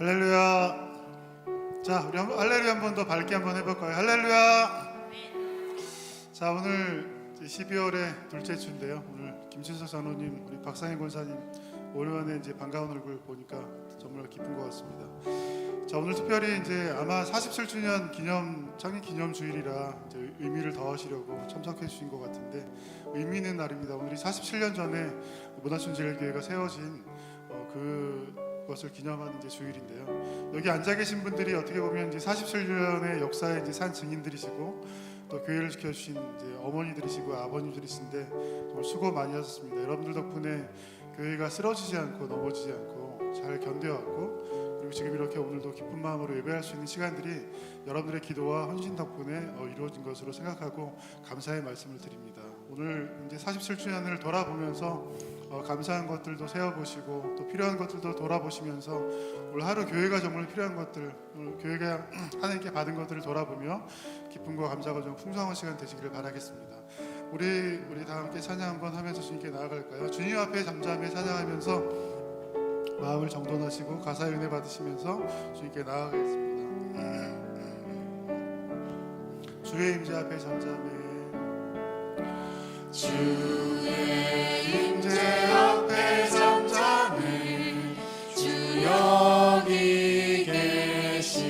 할렐루야. 자, 우리 할렐루야 한 번 더 밝게 한번 해볼까요? 할렐루야. 자, 오늘 12월의 둘째 주인데요. 오늘 김춘석 장로님, 우리 박상희 권사님 오랜만에 이제 반가운 얼굴 보니까 정말 기쁜 것 같습니다. 자, 오늘 특별히 이제 아마 47주년 기념 창립 기념 주일이라 이제 의미를 더하시려고 참석해 주신 것 같은데, 의미 있는 날입니다. 오늘이 47년 전에 문화촌제일교회가 세워진 그것을 기념하는 이제 주일인데요. 여기 앉아 계신 분들이 어떻게 보면 이제 47년의 역사의 이제 산 증인들이시고, 또 교회를 지켜주신 이제 어머니들이시고 아버님들이신데 정말 수고 많이 하셨습니다. 여러분들 덕분에 교회가 쓰러지지 않고 넘어지지 않고 잘 견뎌왔고, 그리고 지금 이렇게 오늘도 기쁜 마음으로 예배할 수 있는 시간들이 여러분들의 기도와 헌신 덕분에 이루어진 것으로 생각하고 감사의 말씀을 드립니다. 오늘 이제 47주년을 돌아보면서 감사한 것들도 세어보시고, 또 필요한 것들도 돌아보시면서 오늘 하루 교회가 정말 필요한 것들, 오늘 교회가 하나님께 받은 것들을 돌아보며 기쁨과 감사가 좀 풍성한 시간 되시기를 바라겠습니다. 우리 다 함께 찬양 한번 하면서 주님께 나아갈까요? 주님 앞에 잠잠히 찬양하면서 마음을 정돈하시고 가사의 은혜 받으시면서 주님께 나아가겠습니다. 주의 임재 앞에 잠잠히, 주의 임재 앞에 잠잠히, 주 여기 계시네.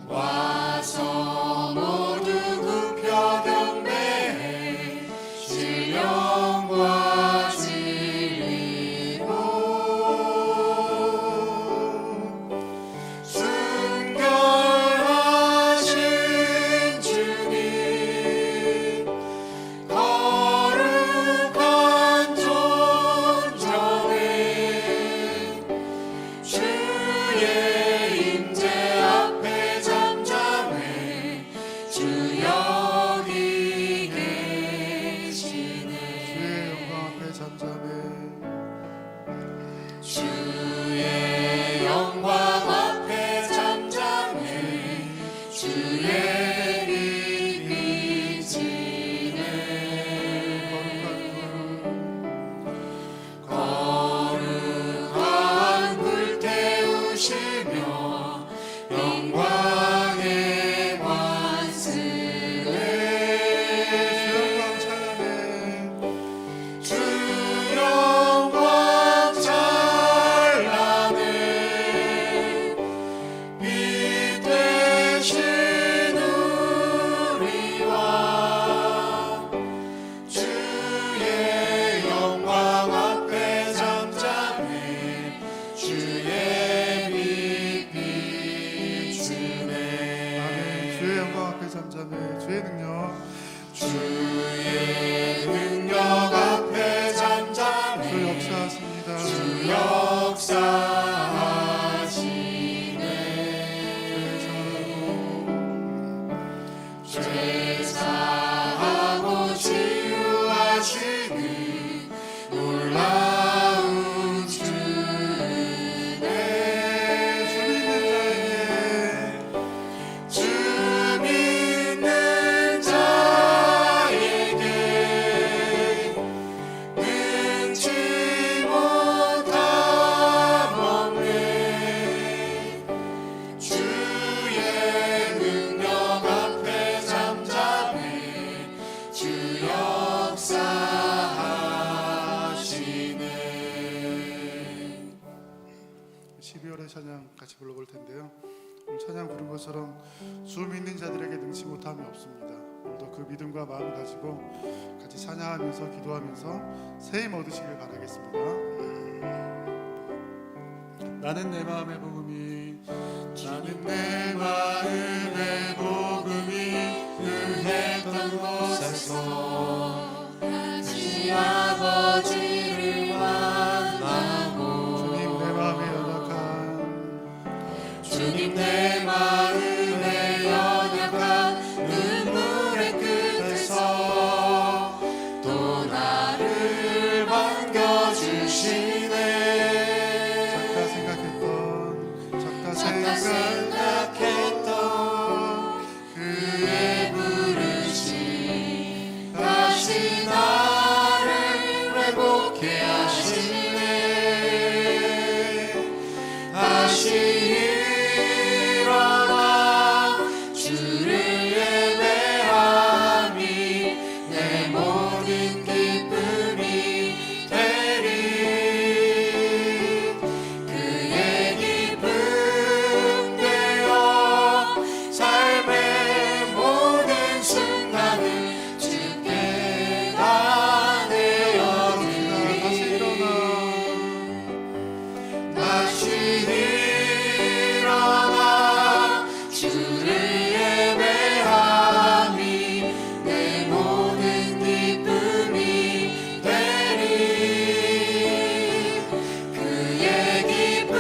와서 모두 굽혀 경배해 주 영과 진리로 순결하신 주님, 거룩한 존전에 주의 임재 앞에 잠잠해 주 여기 계시네. 주의 영광 앞에 잠잠해, 주의 영광 앞에 잠잠해 주의 빛 비치네. 거룩한 불 태우시며 영광의 관습에 주 영광 찬양해, 주 영광 찬양해. 빛 되신 우리와 주의 영광 앞에 잠잠해 주의 빛 비추네. 아멘. 주의 영광 앞에 잠잠해, 주의 능력 앞에 잠잠해 주 역사하십니다. 주 역사하시네. 죄사하고 치유하시는 놀라운 주네. 주 믿는 자에게 능치 못함 없네. 주의 능력 앞에 잠잠해 주 역사하시네. 12월의 찬양 같이 불러볼 텐데요. 오늘 찬양 부른 것처럼 주 믿는 자들에게 능치 못함이 없습니다. 오늘도 그 믿음과 마음 가지고 같이 찬양하면서 기도하면서 새 힘 얻으시길 바라겠습니다. 나는 내 마음의 복음이, 나는 내 마음의 복음이 은혜던 곳에서 다시 아버지를 만나고, 주님 내 마음에 연약한, 주님 내 마음에 연약한 눈물의 끝에서 또 나를 반겨주시네. 작다 생각했던 그의 부르심 모든 기쁨이 되리. 그의 기쁨 되어 삶의 모든 순간을 주께 다 내어드리리. 다시 일어나 주를 예배함이 내 모든 기쁨이 되리. 그의 기쁨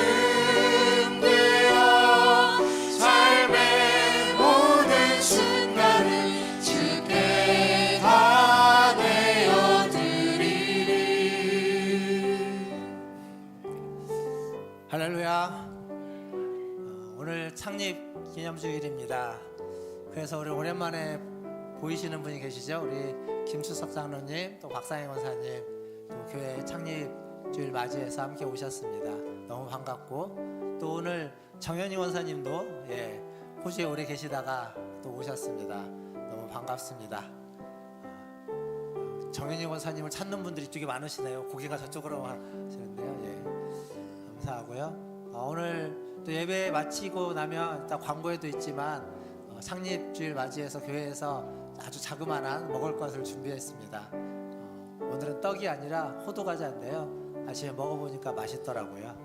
되어 삶의 모든 순간을 주께 다 내어드리리. 할렐루야. 오늘 창립 기념주일입니다. 그래서 우리 오랜만에 보이시는 분이 계시죠? 우리 김수석 장로님, 또 박상희 권사님, 또 교회 창립주일 맞이해서 함께 오셨습니다. 너무 반갑고, 또 오늘 정현희 권사님도 호주에 오래 계시다가 또 오셨습니다. 너무 반갑습니다. 정현희 권사님을 찾는 분들이 이쪽에 많으시네요. 고개가 저쪽으로 하시는데요. 감사하고요. 오늘 또 예배 마치고 나면 일단 광고에도 있지만 창립주일 맞이해서 교회에서 아주 자그마한 먹을 것을 준비했습니다. 오늘은 떡이 아니라 호두과자인데요. 아침에 먹어보니까 맛있더라고요.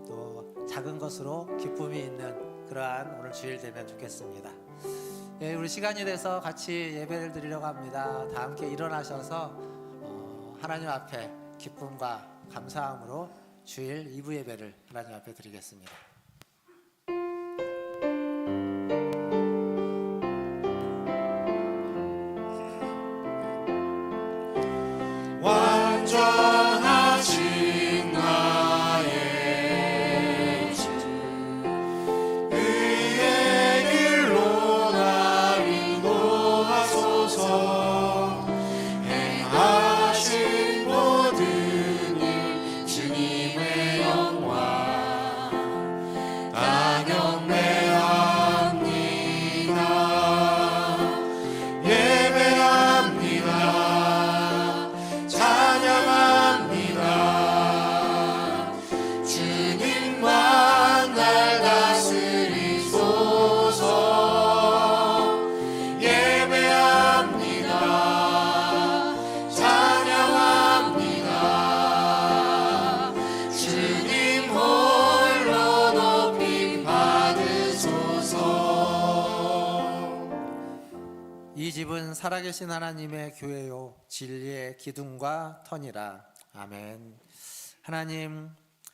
또 작은 것으로 기쁨이 있는 그러한 오늘 주일 되면 좋겠습니다. 우리 시간이 돼서 같이 예배를 드리려고 합니다. 다 함께 일어나셔서 하나님 앞에 기쁨과 감사함으로 주일 2부 예배를 하나님 앞에 드리겠습니다. 완전하신 나의 주, 의의 길로 날 인도하소서. 행하신 모든 일 주님의 영광 다 경배합니다. 예배합니다. 찬양합니다. 주님만 날 다스리소서. 예배합니다. 찬양합니다. 주님 홀로 높임 받으소서. 이 집은 살아계신 하나님의 교회요 진리의 기둥과 터니라. 아멘. 하나님,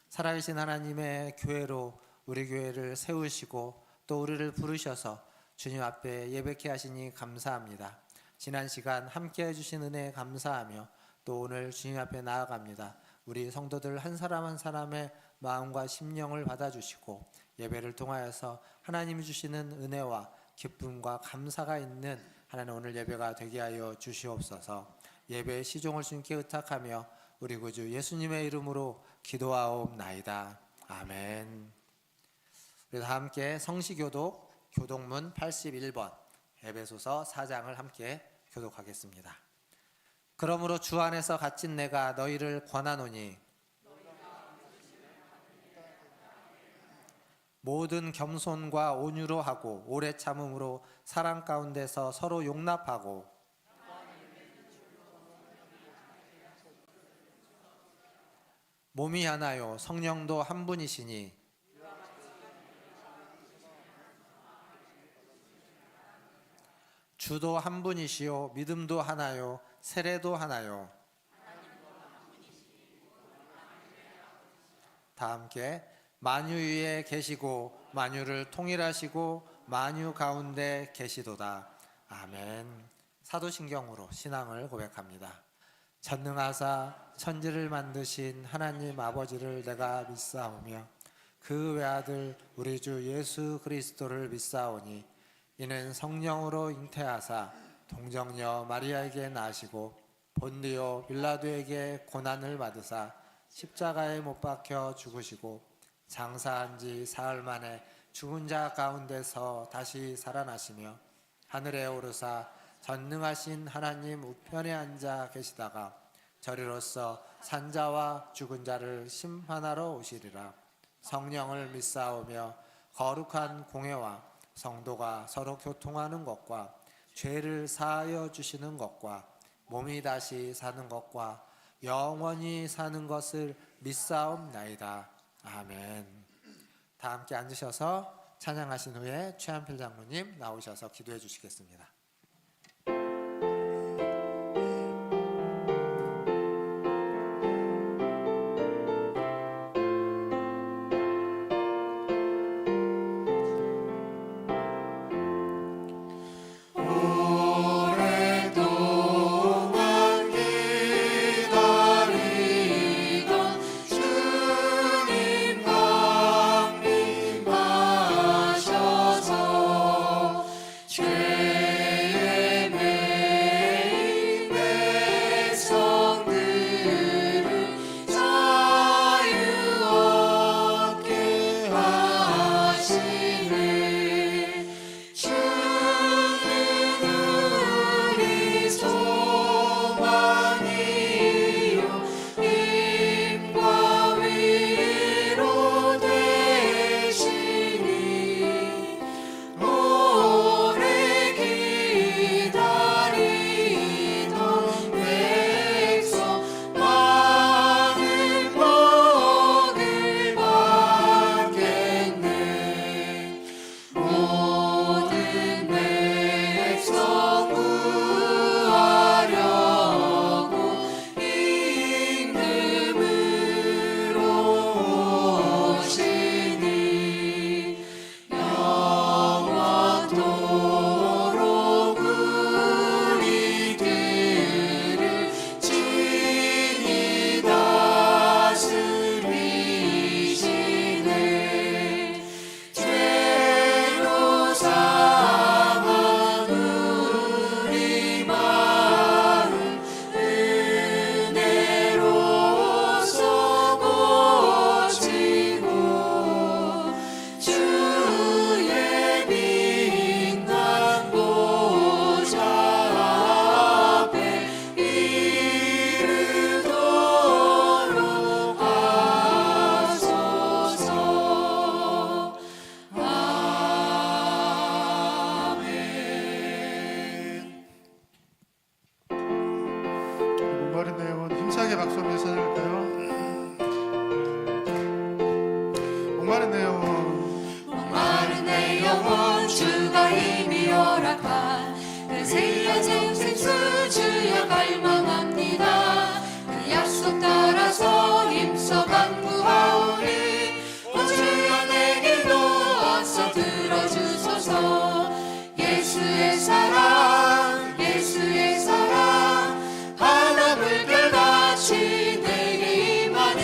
살아계신 하나님의 교회로 우리 교회를 세우시고 또 우리를 부르셔서 주님 앞에 예배케 하시니 감사합니다. 지난 시간 함께 해주신 은혜에 감사하며 또 오늘 주님 앞에 나아갑니다. 우리 성도들 한 사람 한 사람의 마음과 심령을 받아주시고 예배를 통하여서 하나님이 주시는 은혜와 기쁨과 감사가 있는 하나님 오늘 예배가 되게 하여 주시옵소서. 예배의 시종을 주님께 의탁하며 우리 구주 예수님의 이름으로 기도하옵나이다. 아멘. 우리 다 함께 성시교독 교독문 81번 에베소서 4장을 함께 교독하겠습니다. 그러므로 주 안에서 갇힌 내가 너희를 권하노니 모든 겸손과 온유로 하고 오래 참음으로 사랑 가운데서 서로 용납하고 몸이 하나요 성령도 한 분이시니 주도 한 분이시요 믿음도 하나요 세례도 하나요. 다 함께 만유 위에 계시고 만유를 통일하시고 만유 가운데 계시도다. 아멘. 사도신경으로 신앙을 고백합니다. 전능하사 천지를 만드신 하나님 아버지를 내가 믿사오며 그 외아들 우리 주 예수 그리스도를 믿사오니 이는 성령으로 잉태하사 동정녀 마리아에게 나시고 본디오 빌라도에게 고난을 받으사 십자가에 못 박혀 죽으시고 장사한 지 사흘 만에 죽은 자 가운데서 다시 살아나시며 하늘에 오르사 전능하신 하나님 우편에 앉아 계시다가 저리로서 산자와 죽은 자를 심판하러 오시리라. 성령을 믿사오며 거룩한 공회와 성도가 서로 교통하는 것과 죄를 사하여 주시는 것과 몸이 다시 사는 것과 영원히 사는 것을 믿사옵나이다. 아멘. 다 함께 앉으셔서 찬양하신 후에 최한필 장로님 나오셔서 기도해 주시겠습니다. 오랫동안 기다리던 주님 강림하셔서 죄에 매인 백성들을 자유 얻게 하시네. 주는 우리 소망이요 힘과 위로 되시니 오래 기다리던 백성 많은 복을 받겠네. 모든 백성 구하려고 임금으로 오시니 영원토록 우리들을 친히 다스리시네. 죄로 상한 우리 마음 은혜로서 고치고 주의 빛난 보좌 앞에 이르도록 하소서. 아멘. 목마른 내 영혼 힘차게 박수 한번 찬양할까요? 목마른 내 영혼 목마른 내 영혼 주가 이미 허락한 그 새야제 생수 주여 갈망합니다. 그 약속 따라서 힘써 간구하오니 오 주여 내 기도 어서 들어주소서. 예수의 사랑 예수의 사랑 바다 물결같이 내게 임하니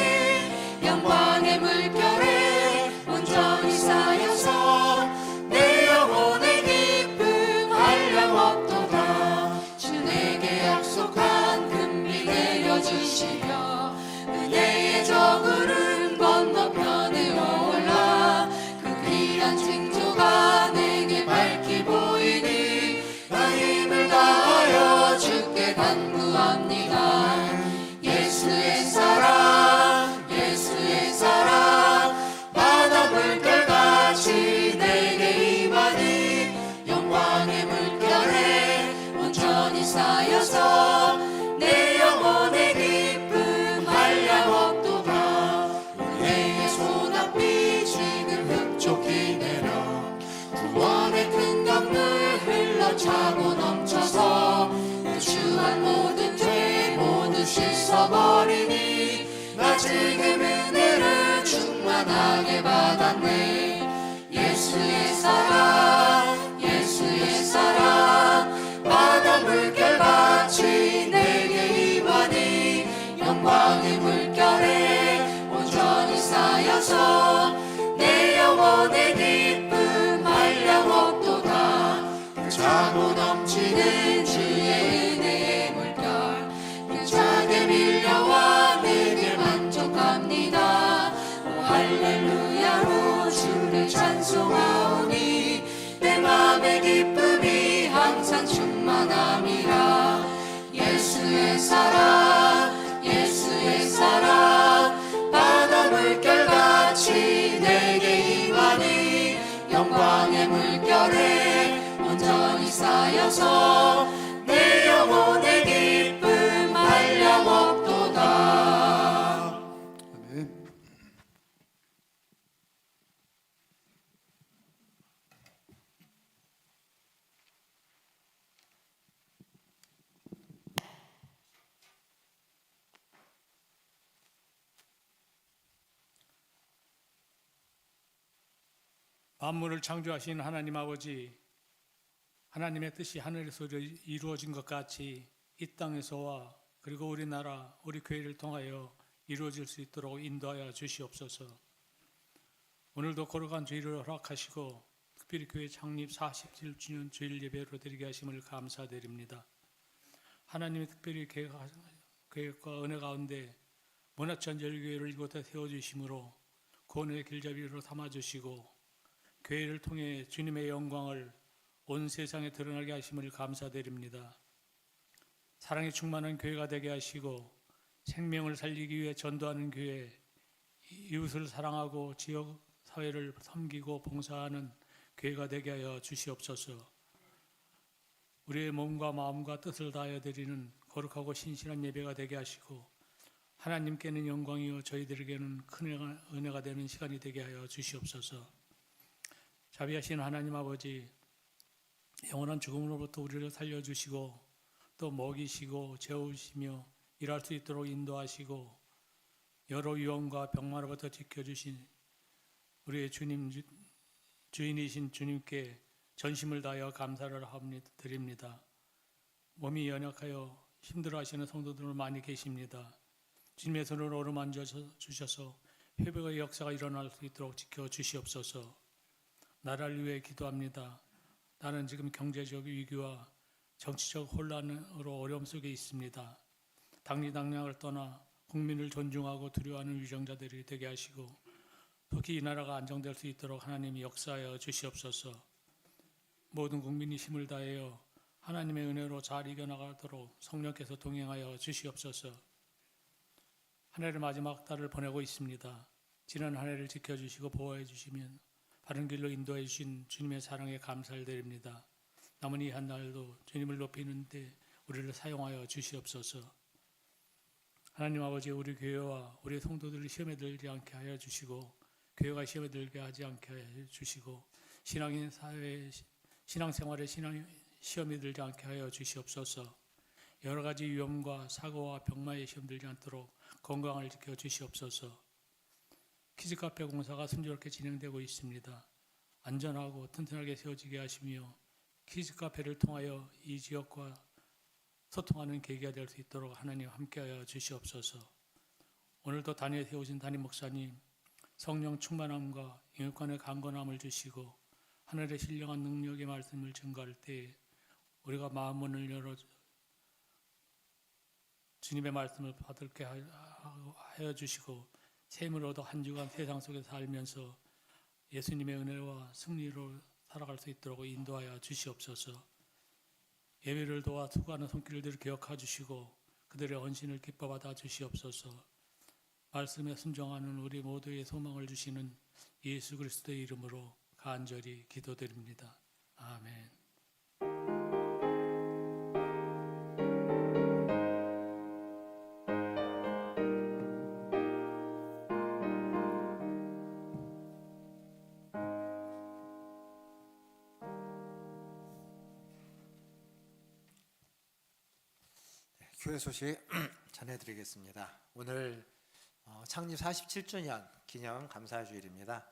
영광의 물결에 온전히 쌓여서 내 영혼의 기쁨 한량없도다. 주 내게 약속한 금비 내려주시며 은혜의 저구름 건너편에 올라 그 귀한 징조가 내게 밝히 보이니 나 힘을 다하여 주께 간구합니다. 예수의 사랑 예수의 사랑 바다 물결같이 내게 임하니 영광의 물결에 온전히 쌓여서 내 영혼의 기쁨 한량없도다. 은혜의 소낙비 지금 흡족히 내려 구원의 큰 강물 흘러차고 넘쳐서 유추한 모든 죄 모두 씻어버리니 나 지금 은혜를 충만하게 받았네. 예수의 사랑 예수의 사랑 바다 물결같이 내게 임하니 영광의 물결에 온전히 쌓여서 내 영혼의 기쁨 한량없도다. 차고 넘치는 주의 은혜의 물결 힘차게 밀려와 내게 만족합니다. 오 할렐루야로 주를 찬송하오니 내 맘의 기쁨이 항상 충만 충만함이라. 예수의 사랑 예수의 사랑 바다 물결같이 내게 임하니 영광의 물결에 온전히 쌓여서 내 영혼의 기쁨 한량없도다. 아멘. 만물을 창조하신 하나님 아버지, 하나님의 뜻이 하늘에서 이루어진 것 같이 이 땅에서와 그리고 우리나라, 우리 교회를 통하여 이루어질 수 있도록 인도하여 주시옵소서. 오늘도 거룩한 주일을 허락하시고 특별히 교회 창립 47주년 주일 예배로 드리게 하심을 감사드립니다. 하나님의 특별히 계획과 은혜 가운데 문화천절교회를 이곳에 세워주심으로 구원의 길잡이로 삼아주시고 교회를 통해 주님의 영광을 온 세상에 드러나게 하심을 감사드립니다. 사랑이 충만한 교회가 되게 하시고 생명을 살리기 위해 전도하는 교회, 이웃을 사랑하고 지역 사회를 섬기고 봉사하는 교회가 되게 하여 주시옵소서. 우리의 몸과 마음과 뜻을 다하여 드리는 거룩하고 신실한 예배가 되게 하시고 하나님께는 영광이요 저희들에게는 큰 은혜가 되는 시간이 되게 하여 주시옵소서. 자비하신 하나님 아버지, 영원한 죽음으로부터 우리를 살려주시고 또 먹이시고 재우시며 일할 수 있도록 인도하시고 여러 위험과 병마로부터 지켜주신 우리의 주인이신 주님께 전심을 다하여 감사를 드립니다. 몸이 연약하여 힘들어하시는 성도들 많이 계십니다. 주님의 손을 어루만져 주셔서 회복의 역사가 일어날 수 있도록 지켜주시옵소서. 나라를 위해 기도합니다. 나는 지금 경제적 위기와 정치적 혼란으로 어려움 속에 있습니다. 당리당략을 떠나 국민을 존중하고 두려워하는 위정자들이 되게 하시고 특히 이 나라가 안정될 수 있도록 하나님이 역사하여 주시옵소서. 모든 국민이 힘을 다하여 하나님의 은혜로 잘 이겨나가도록 성령께서 동행하여 주시옵소서. 한 해를 마지막 달을 보내고 있습니다. 지난 한 해를 지켜주시고 보호해 주시면 바른 길로 인도해 주신 주님의 사랑에 감사를 드립니다. 남은 이 한 날도 주님을 높이는 데 우리를 사용하여 주시옵소서. 하나님 아버지, 우리 교회와 우리 성도들을 시험에 들지 않게 하여 주시고 교회가 시험에 들게 하지 않게 하여 주시고 신앙생활에 시험에 들지 않게 하여 주시옵소서. 여러 가지 위험과 사고와 병마에 시험 들지 않도록 건강을 지켜 주시옵소서. 키즈카페 공사가 순조롭게 진행되고 있습니다. 안전하고 튼튼하게 세워지게 하시며 키즈카페를 통하여 이 지역과 소통하는 계기가 될 수 있도록 하나님 함께하여 주시옵소서. 오늘도 단위에 세우신 담임 목사님 성령 충만함과 영육간의 강건함을 주시고 하늘의 신령한 능력의 말씀을 증거할 때 우리가 마음문을 열어 주님의 말씀을 받을게 하여 주시고 샘을 얻어 한 주간 세상 속에 살면서 예수님의 은혜와 승리로 살아갈 수 있도록 인도하여 주시옵소서. 예배를 도와 수고하는 손길들을 기억해 주시고 그들의 헌신을 기뻐 받아 주시옵소서. 말씀에 순종하는 우리 모두의 소망을 주시는 예수 그리스도의 이름으로 간절히 기도드립니다. 아멘. 교회 소식 전해드리겠습니다. 오늘 창립 47주년 기념 감사주일입니다.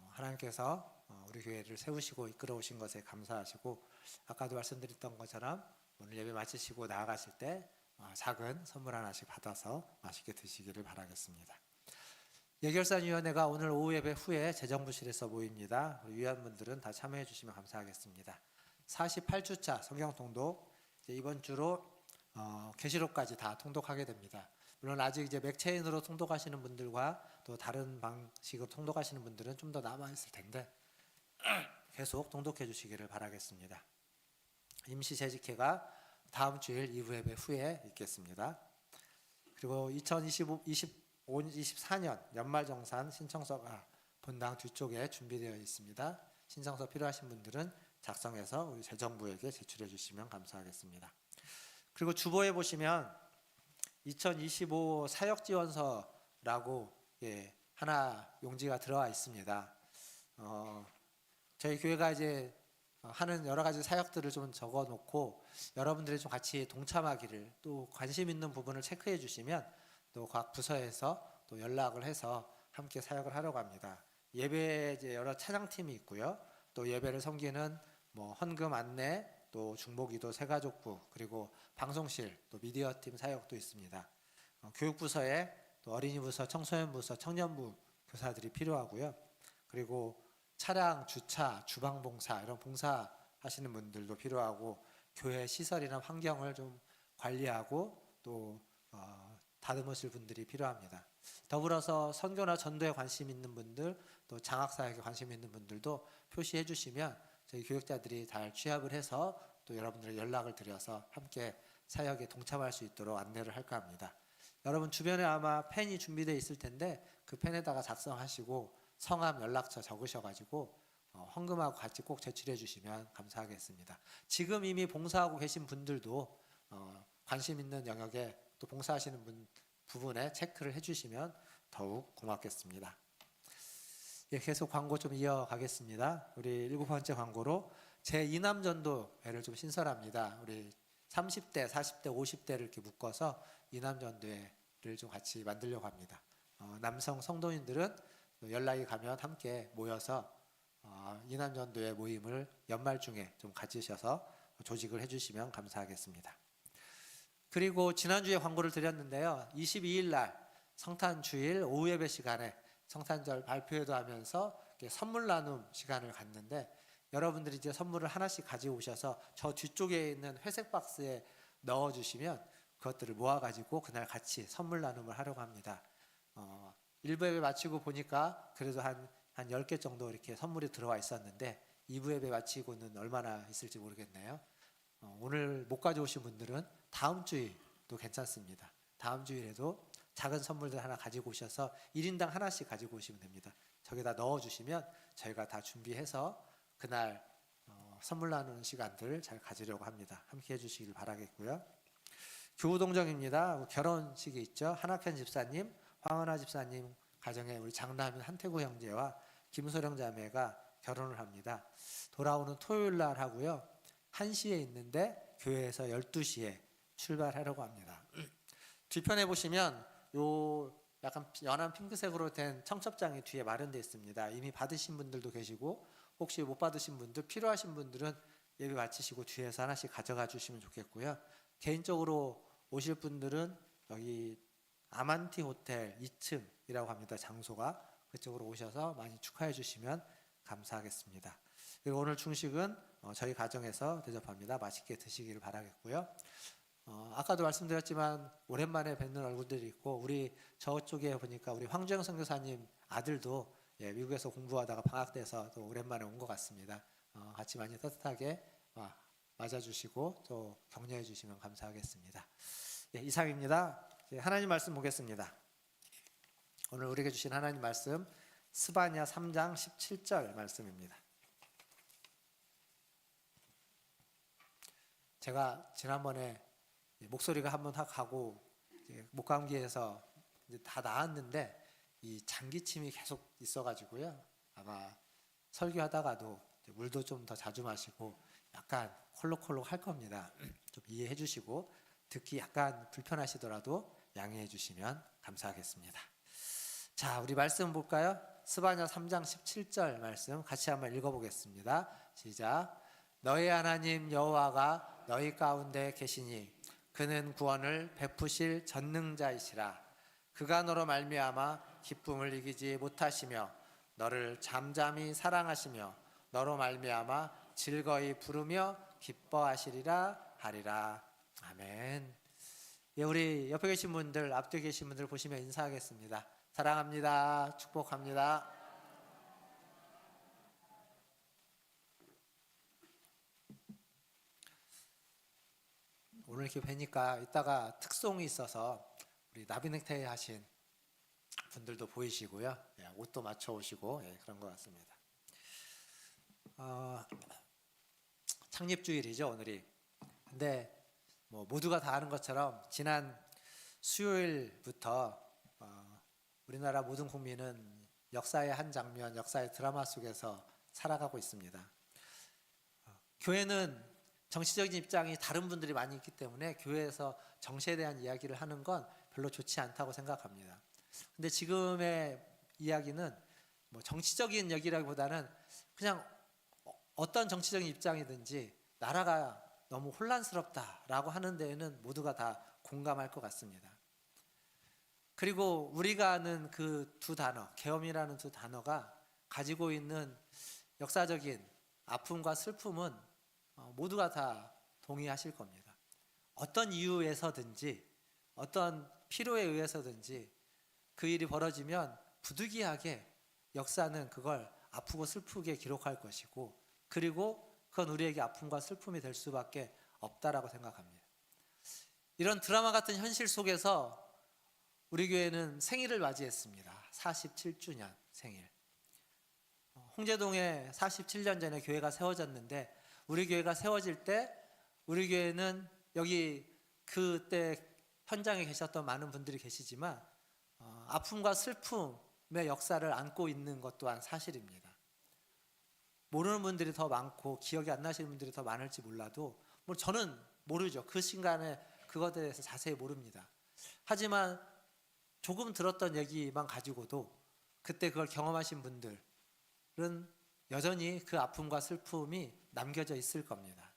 하나님께서 우리 교회를 세우시고 이끌어 오신 것에 감사하시고 아까도 말씀드렸던 것처럼 오늘 예배 마치시고 나아가실 때 작은 선물 하나씩 받아서 맛있게 드시기를 바라겠습니다. 예결산위원회가 오늘 오후 예배 후에 재정부실에서 모입니다. 우리 위원분들은 다 참여해 주시면 감사하겠습니다. 48주차 성경 통독 이번 주로 계시록까지 다 통독하게 됩니다. 물론 아직 이제 맥체인으로 통독하시는 분들과 또 다른 방식으로 통독하시는 분들은 좀 더 남아 있을 텐데 계속 통독해 주시기를 바라겠습니다. 임시 재직회가 다음 주일 2부 예배 후에 있겠습니다. 그리고 2024년 연말정산 신청서가 본당 뒤쪽에 준비되어 있습니다. 신청서 필요하신 분들은 작성해서 우리 재정부에게 제출해 주시면 감사하겠습니다. 그리고 주보에 보시면 2025 사역지원서라고 하나 용지가 들어와 있습니다. 저희 교회가 이제 하는 여러 가지 사역들을 좀 적어 놓고 여러분들이 좀 같이 동참하기를, 또 관심 있는 부분을 체크해 주시면 또 각 부서에서 또 연락을 해서 함께 사역을 하려고 합니다. 예배에 이제 여러 찬양팀이 있고요. 또 예배를 섬기는 헌금 안내, 또 중보기도 새가족부, 그리고 방송실, 또 미디어팀 사역도 있습니다. 교육부서에 또 어린이부서, 청소년부서, 청년부 교사들이 필요하고요. 그리고 차량, 주차, 주방봉사 이런 봉사하시는 분들도 필요하고, 교회 시설이나 환경을 좀 관리하고 또 다듬으실 분들이 필요합니다. 더불어서 선교나 전도에 관심 있는 분들, 또 장학사역에 관심 있는 분들도 표시해 주시면 저희 교육자들이 잘 취합을 해서 또 여러분들의 연락을 드려서 함께 사역에 동참할 수 있도록 안내를 할까 합니다. 여러분 주변에 아마 펜이 준비되어 있을 텐데 그 펜에다가 작성하시고 성함, 연락처 적으셔가지고 헌금하고 같이 꼭 제출해 주시면 감사하겠습니다. 지금 이미 봉사하고 계신 분들도 관심 있는 영역에 또 봉사하시는 부분에 체크를 해주시면 더욱 고맙겠습니다. 계속 광고 좀 이어가겠습니다. 우리 7번째 광고로 제 이남전도회를 좀 신설합니다. 우리 30대, 40대, 50대를 이렇게 묶어서 이남전도회를 좀 같이 만들려고 합니다. 남성 성도님들은 연락이 가면 함께 모여서 이남전도회 모임을 연말중에 좀 가지셔서 조직을 해주시면 감사하겠습니다. 그리고 지난주에 광고를 드렸는데요. 22일 날 성탄주일 오후 예배 시간에 성탄절 발표회도 하면서 선물 나눔 시간을 갖는데, 여러분들이 이제 선물을 하나씩 가지고 오셔서 저 뒤쪽에 있는 회색 박스에 넣어주시면 그것들을 모아가지고 그날 같이 선물 나눔을 하려고 합니다. 1부 예배 마치고 보니까 그래도 한 10개 정도 이렇게 선물이 들어와 있었는데 2부 예배 마치고는 얼마나 있을지 모르겠네요. 오늘 못 가져오신 분들은 다음 주일도 괜찮습니다. 다음 주일에도 작은 선물들 하나 가지고 오셔서 1인당 하나씩 가지고 오시면 됩니다. 저기다 넣어주시면 저희가 다 준비해서 그날 선물 나누는 시간들 잘 가지려고 합니다. 함께 해주시길 바라겠고요. 교우동정입니다. 결혼식이 있죠. 한학현 집사님, 황은하 집사님 가정에 우리 장남인 한태구 형제와 김소령 자매가 결혼을 합니다. 돌아오는 토요일 날 하고요. 1시에 있는데 교회에서 12시에 출발하려고 합니다. 뒤편에 보시면 요 약간 연한 핑크색으로 된 청첩장이 뒤에 마련되어 있습니다. 이미 받으신 분들도 계시고 혹시 못 받으신 분들, 필요하신 분들은 예배 마치시고 뒤에서 하나씩 가져가 주시면 좋겠고요. 개인적으로 오실 분들은 여기 아만티 호텔 2층이라고 합니다. 장소가. 그쪽으로 오셔서 많이 축하해 주시면 감사하겠습니다. 그리고 오늘 중식은 저희 가정에서 대접합니다. 맛있게 드시기를 바라겠고요. 아까도 말씀드렸지만 오랜만에 뵙는 얼굴들이 있고, 우리 저쪽에 보니까 우리 황주영 선교사님 아들도 미국에서 공부하다가 방학돼서 또 오랜만에 온 것 같습니다. 같이 많이 따뜻하게 맞아주시고 또 격려해 주시면 감사하겠습니다. 이상입니다. 하나님 말씀 보겠습니다. 오늘 우리에게 주신 하나님 말씀 스바냐 3장 17절 말씀입니다. 제가 지난번에 목소리가 한번 가고 목감기에서 이제 다 나았는데 이 장기침이 계속 있어가지고요. 아마 설교하다가도 물도 좀 더 자주 마시고 약간 콜록콜록 할 겁니다. 좀 이해해 주시고 듣기 약간 불편하시더라도 양해해 주시면 감사하겠습니다. 자, 우리 말씀 볼까요? 스바냐 3장 17절 말씀 같이 한번 읽어보겠습니다. 시작. 너희 하나님 여호와가 너희 가운데 계시니 그는 구원을 베푸실 전능자이시라. 그가 너로 말미암아 기쁨을 이기지 못하시며 너를 잠잠히 사랑하시며 너로 말미암아 즐거이 부르며 기뻐하시리라 하리라. 아멘. 우리 옆에 계신 분들, 앞뒤에 계신 분들 보시면 인사하겠습니다. 사랑합니다. 축복합니다. 오늘 이렇게 뵈니까 이따가 특송이 있어서 우리 나비넥타이 하신 분들도 보이시고요. 예, 옷도 맞춰 오시고 예, 그런 것 같습니다. 창립주일이죠 오늘이. 근데 뭐 모두가 다 아는 것처럼 지난 수요일부터 우리나라 모든 국민은 역사의 한 장면, 역사의 드라마 속에서 살아가고 있습니다. 교회는 정치적인 입장이 다른 분들이 많이 있기 때문에 교회에서 정치에 대한 이야기를 하는 건 별로 좋지 않다고 생각합니다. 근데 지금의 이야기는 뭐 정치적인 얘기라기보다는 그냥 어떤 정치적인 입장이든지 나라가 너무 혼란스럽다라고 하는 데에는 모두가 다 공감할 것 같습니다. 그리고 우리가 아는 그 두 단어, 계엄이라는 두 단어가 가지고 있는 역사적인 아픔과 슬픔은 모두가 다 동의하실 겁니다. 어떤 이유에서든지 어떤 필요에 의해서든지 그 일이 벌어지면 부득이하게 역사는 그걸 아프고 슬프게 기록할 것이고, 그리고 그건 우리에게 아픔과 슬픔이 될 수밖에 없다라고 생각합니다. 이런 드라마 같은 현실 속에서 우리 교회는 생일을 맞이했습니다. 47주년 생일. 홍제동에 47년 전에 교회가 세워졌는데, 우리 교회가 세워질 때 우리 교회는 여기 그때 현장에 계셨던 많은 분들이 계시지만 아픔과 슬픔의 역사를 안고 있는 것 또한 사실입니다. 모르는 분들이 더 많고 기억이 안 나시는 분들이 더 많을지 몰라도 뭐 저는 모르죠. 그 순간에 그것에 대해서 자세히 모릅니다. 하지만 조금 들었던 얘기만 가지고도 그때 그걸 경험하신 분들은 여전히 그 아픔과 슬픔이 남겨져 있을 겁니다.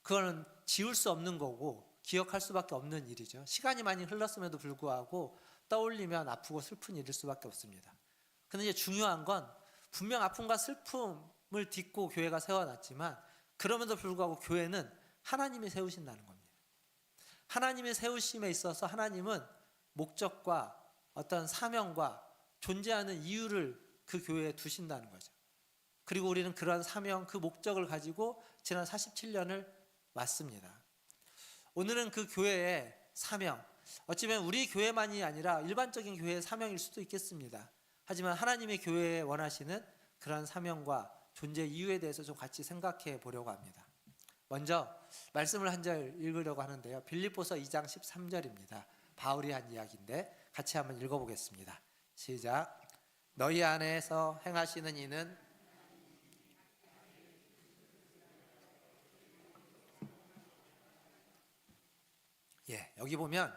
그거는 지울 수 없는 거고 기억할 수밖에 없는 일이죠. 시간이 많이 흘렀음에도 불구하고 떠올리면 아프고 슬픈 일일 수밖에 없습니다. 근데 이제 중요한 건 분명 아픔과 슬픔을 딛고 교회가 세워놨지만 그럼에도 불구하고 교회는 하나님이 세우신다는 겁니다. 하나님의 세우심에 있어서 하나님은 목적과 어떤 사명과 존재하는 이유를 그 교회에 두신다는 거죠. 그리고 우리는 그런 사명, 그 목적을 가지고 지난 47년을 맞습니다. 오늘은 그 교회의 사명, 어찌보면 우리 교회만이 아니라 일반적인 교회의 사명일 수도 있겠습니다. 하지만 하나님의 교회에 원하시는 그런 사명과 존재 이유에 대해서 좀 같이 생각해 보려고 합니다. 먼저 말씀을 한 절 읽으려고 하는데요. 빌립보서 2장 13절입니다. 바울이 한 이야기인데 같이 한번 읽어보겠습니다. 시작. 너희 안에서 행하시는 이는 여기 보면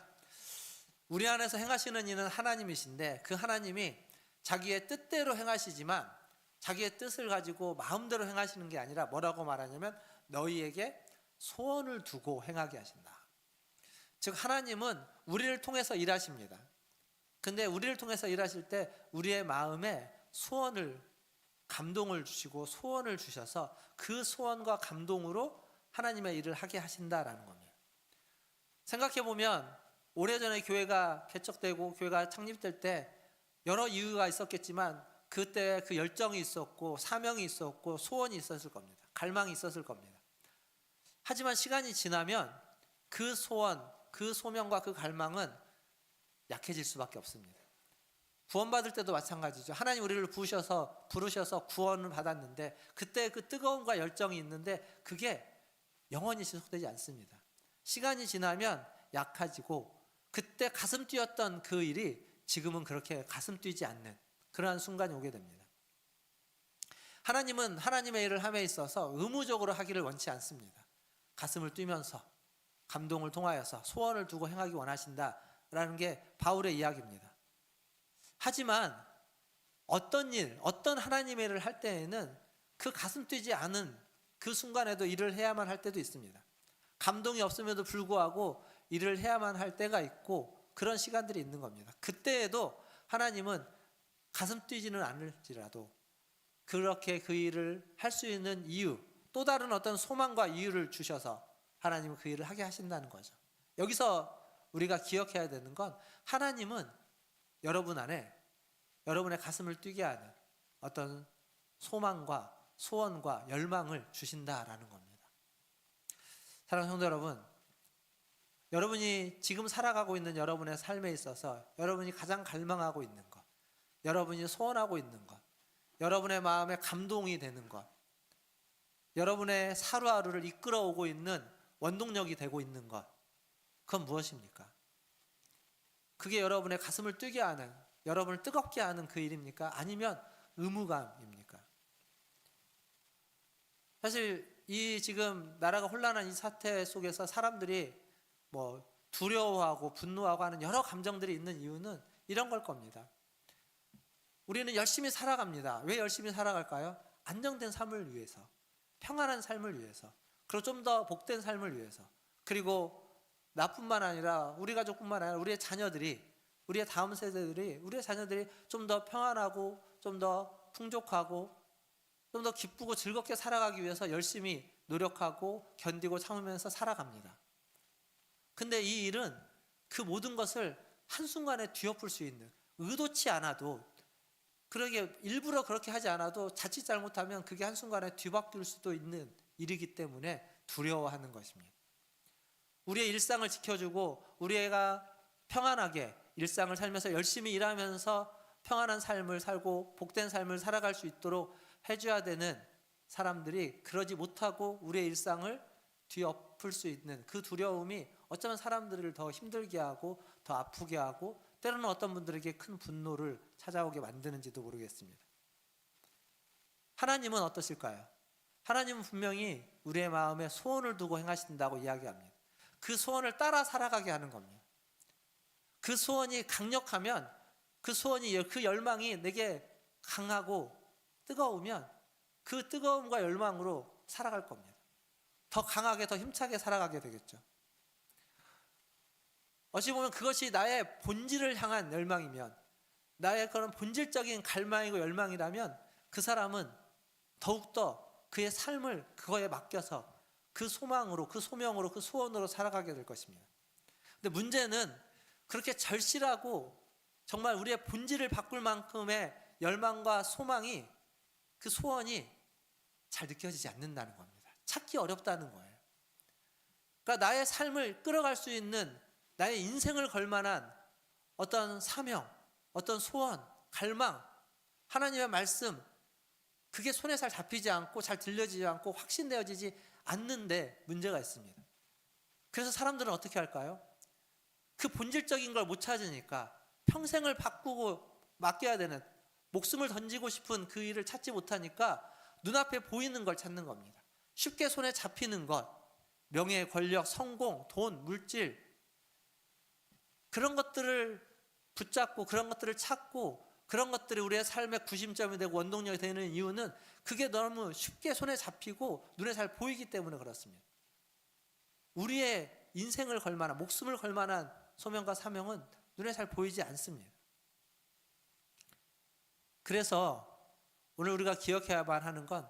우리 안에서 행하시는 이는 하나님이신데 그 하나님이 자기의 뜻대로 행하시지만 자기의 뜻을 가지고 마음대로 행하시는 게 아니라 뭐라고 말하냐면 너희에게 소원을 두고 행하게 하신다. 즉 하나님은 우리를 통해서 일하십니다. 근데 우리를 통해서 일하실 때 우리의 마음에 소원을, 감동을 주시고 소원을 주셔서 그 소원과 감동으로 하나님의 일을 하게 하신다라는 겁니다. 생각해보면 오래전에 교회가 개척되고 교회가 창립될 때 여러 이유가 있었겠지만 그때 그 열정이 있었고 사명이 있었고 소원이 있었을 겁니다. 갈망이 있었을 겁니다. 하지만 시간이 지나면 그 소원, 그 소명과 그 갈망은 약해질 수밖에 없습니다. 구원받을 때도 마찬가지죠. 하나님 우리를 부르셔서 구원을 받았는데 그때 그 뜨거움과 열정이 있는데 그게 영원히 지속되지 않습니다. 시간이 지나면 약해지고 그때 가슴 뛰었던 그 일이 지금은 그렇게 가슴 뛰지 않는 그러한 순간이 오게 됩니다. 하나님은 하나님의 일을 함에 있어서 의무적으로 하기를 원치 않습니다. 가슴을 뛰면서 감동을 통하여서 소원을 두고 행하기 원하신다라는 게 바울의 이야기입니다. 하지만 어떤 일, 어떤 하나님의 일을 할 때에는 그 가슴 뛰지 않은 그 순간에도 일을 해야만 할 때도 있습니다. 감동이 없음에도 불구하고 일을 해야만 할 때가 있고 그런 시간들이 있는 겁니다. 그때에도 하나님은 가슴 뛰지는 않을지라도 그렇게 그 일을 할 수 있는 이유, 또 다른 어떤 소망과 이유를 주셔서 하나님은 그 일을 하게 하신다는 거죠. 여기서 우리가 기억해야 되는 건 하나님은 여러분 안에 여러분의 가슴을 뛰게 하는 어떤 소망과 소원과 열망을 주신다라는 겁니다. 사랑하는 성도 여러분, 여러분이 지금 살아가고 있는 여러분의 삶에 있어서 여러분이 가장 갈망하고 있는 것, 여러분이 소원하고 있는 것, 여러분의 마음에 감동이 되는 것, 여러분의 하루하루를 이끌어오고 있는 원동력이 되고 있는 것, 그건 무엇입니까? 그게 여러분의 가슴을 뛰게 하는, 여러분을 뜨겁게 하는 그 일입니까? 아니면 의무감입니까? 사실 이 지금 나라가 혼란한 이 사태 속에서 사람들이 뭐 두려워하고 분노하고 하는 여러 감정들이 있는 이유는 이런 걸 겁니다. 우리는 열심히 살아갑니다. 왜 열심히 살아갈까요? 안정된 삶을 위해서, 평안한 삶을 위해서, 그리고 좀 더 복된 삶을 위해서, 그리고 나뿐만 아니라 우리 가족뿐만 아니라 우리의 자녀들이, 우리의 다음 세대들이, 우리의 자녀들이 좀 더 평안하고 좀 더 풍족하고 좀 더 기쁘고 즐겁게 살아가기 위해서 열심히 노력하고 견디고 참으면서 살아갑니다. 근데 이 일은 그 모든 것을 한순간에 뒤엎을 수 있는, 의도치 않아도, 그러게 일부러 그렇게 하지 않아도 자칫 잘못하면 그게 한순간에 뒤바뀔 수도 있는 일이기 때문에 두려워하는 것입니다. 우리의 일상을 지켜주고 우리 애가 평안하게 일상을 살면서 열심히 일하면서 평안한 삶을 살고 복된 삶을 살아갈 수 있도록 해줘야 되는 사람들이 그러지 못하고 우리의 일상을 뒤엎을 수 있는 그 두려움이 어쩌면 사람들을 더 힘들게 하고 더 아프게 하고 때로는 어떤 분들에게 큰 분노를 찾아오게 만드는지도 모르겠습니다. 하나님은 어떠실까요? 하나님은 분명히 우리의 마음에 소원을 두고 행하신다고 이야기합니다. 그 소원을 따라 살아가게 하는 겁니다. 그 소원이 강력하면, 그 소원이, 그 열망이 내게 강하고 뜨거우면 그 뜨거움과 열망으로 살아갈 겁니다. 더 강하게, 더 힘차게 살아가게 되겠죠. 어찌 보면 그것이 나의 본질을 향한 열망이면, 나의 그런 본질적인 갈망이고 열망이라면 그 사람은 더욱더 그의 삶을 그거에 맡겨서 그 소망으로, 그 소명으로, 그 소원으로 살아가게 될 것입니다. 근데 문제는 그렇게 절실하고 정말 우리의 본질을 바꿀 만큼의 열망과 소망이, 그 소원이 잘 느껴지지 않는다는 겁니다. 찾기 어렵다는 거예요. 그러니까 나의 삶을 끌어갈 수 있는, 나의 인생을 걸 만한 어떤 사명, 어떤 소원, 갈망, 하나님의 말씀, 그게 손에 잘 잡히지 않고 잘 들려지지 않고 확신되어지지 않는데 문제가 있습니다. 그래서 사람들은 어떻게 할까요? 그 본질적인 걸 못 찾으니까 평생을 바꾸고 맡겨야 되는, 목숨을 던지고 싶은 그 일을 찾지 못하니까 눈앞에 보이는 걸 찾는 겁니다. 쉽게 손에 잡히는 것, 명예, 권력, 성공, 돈, 물질, 그런 것들을 붙잡고 그런 것들을 찾고 그런 것들이 우리의 삶의 구심점이 되고 원동력이 되는 이유는 그게 너무 쉽게 손에 잡히고 눈에 잘 보이기 때문에 그렇습니다. 우리의 인생을 걸 만한, 목숨을 걸 만한 소명과 사명은 눈에 잘 보이지 않습니다. 그래서 오늘 우리가 기억해야만 하는 건,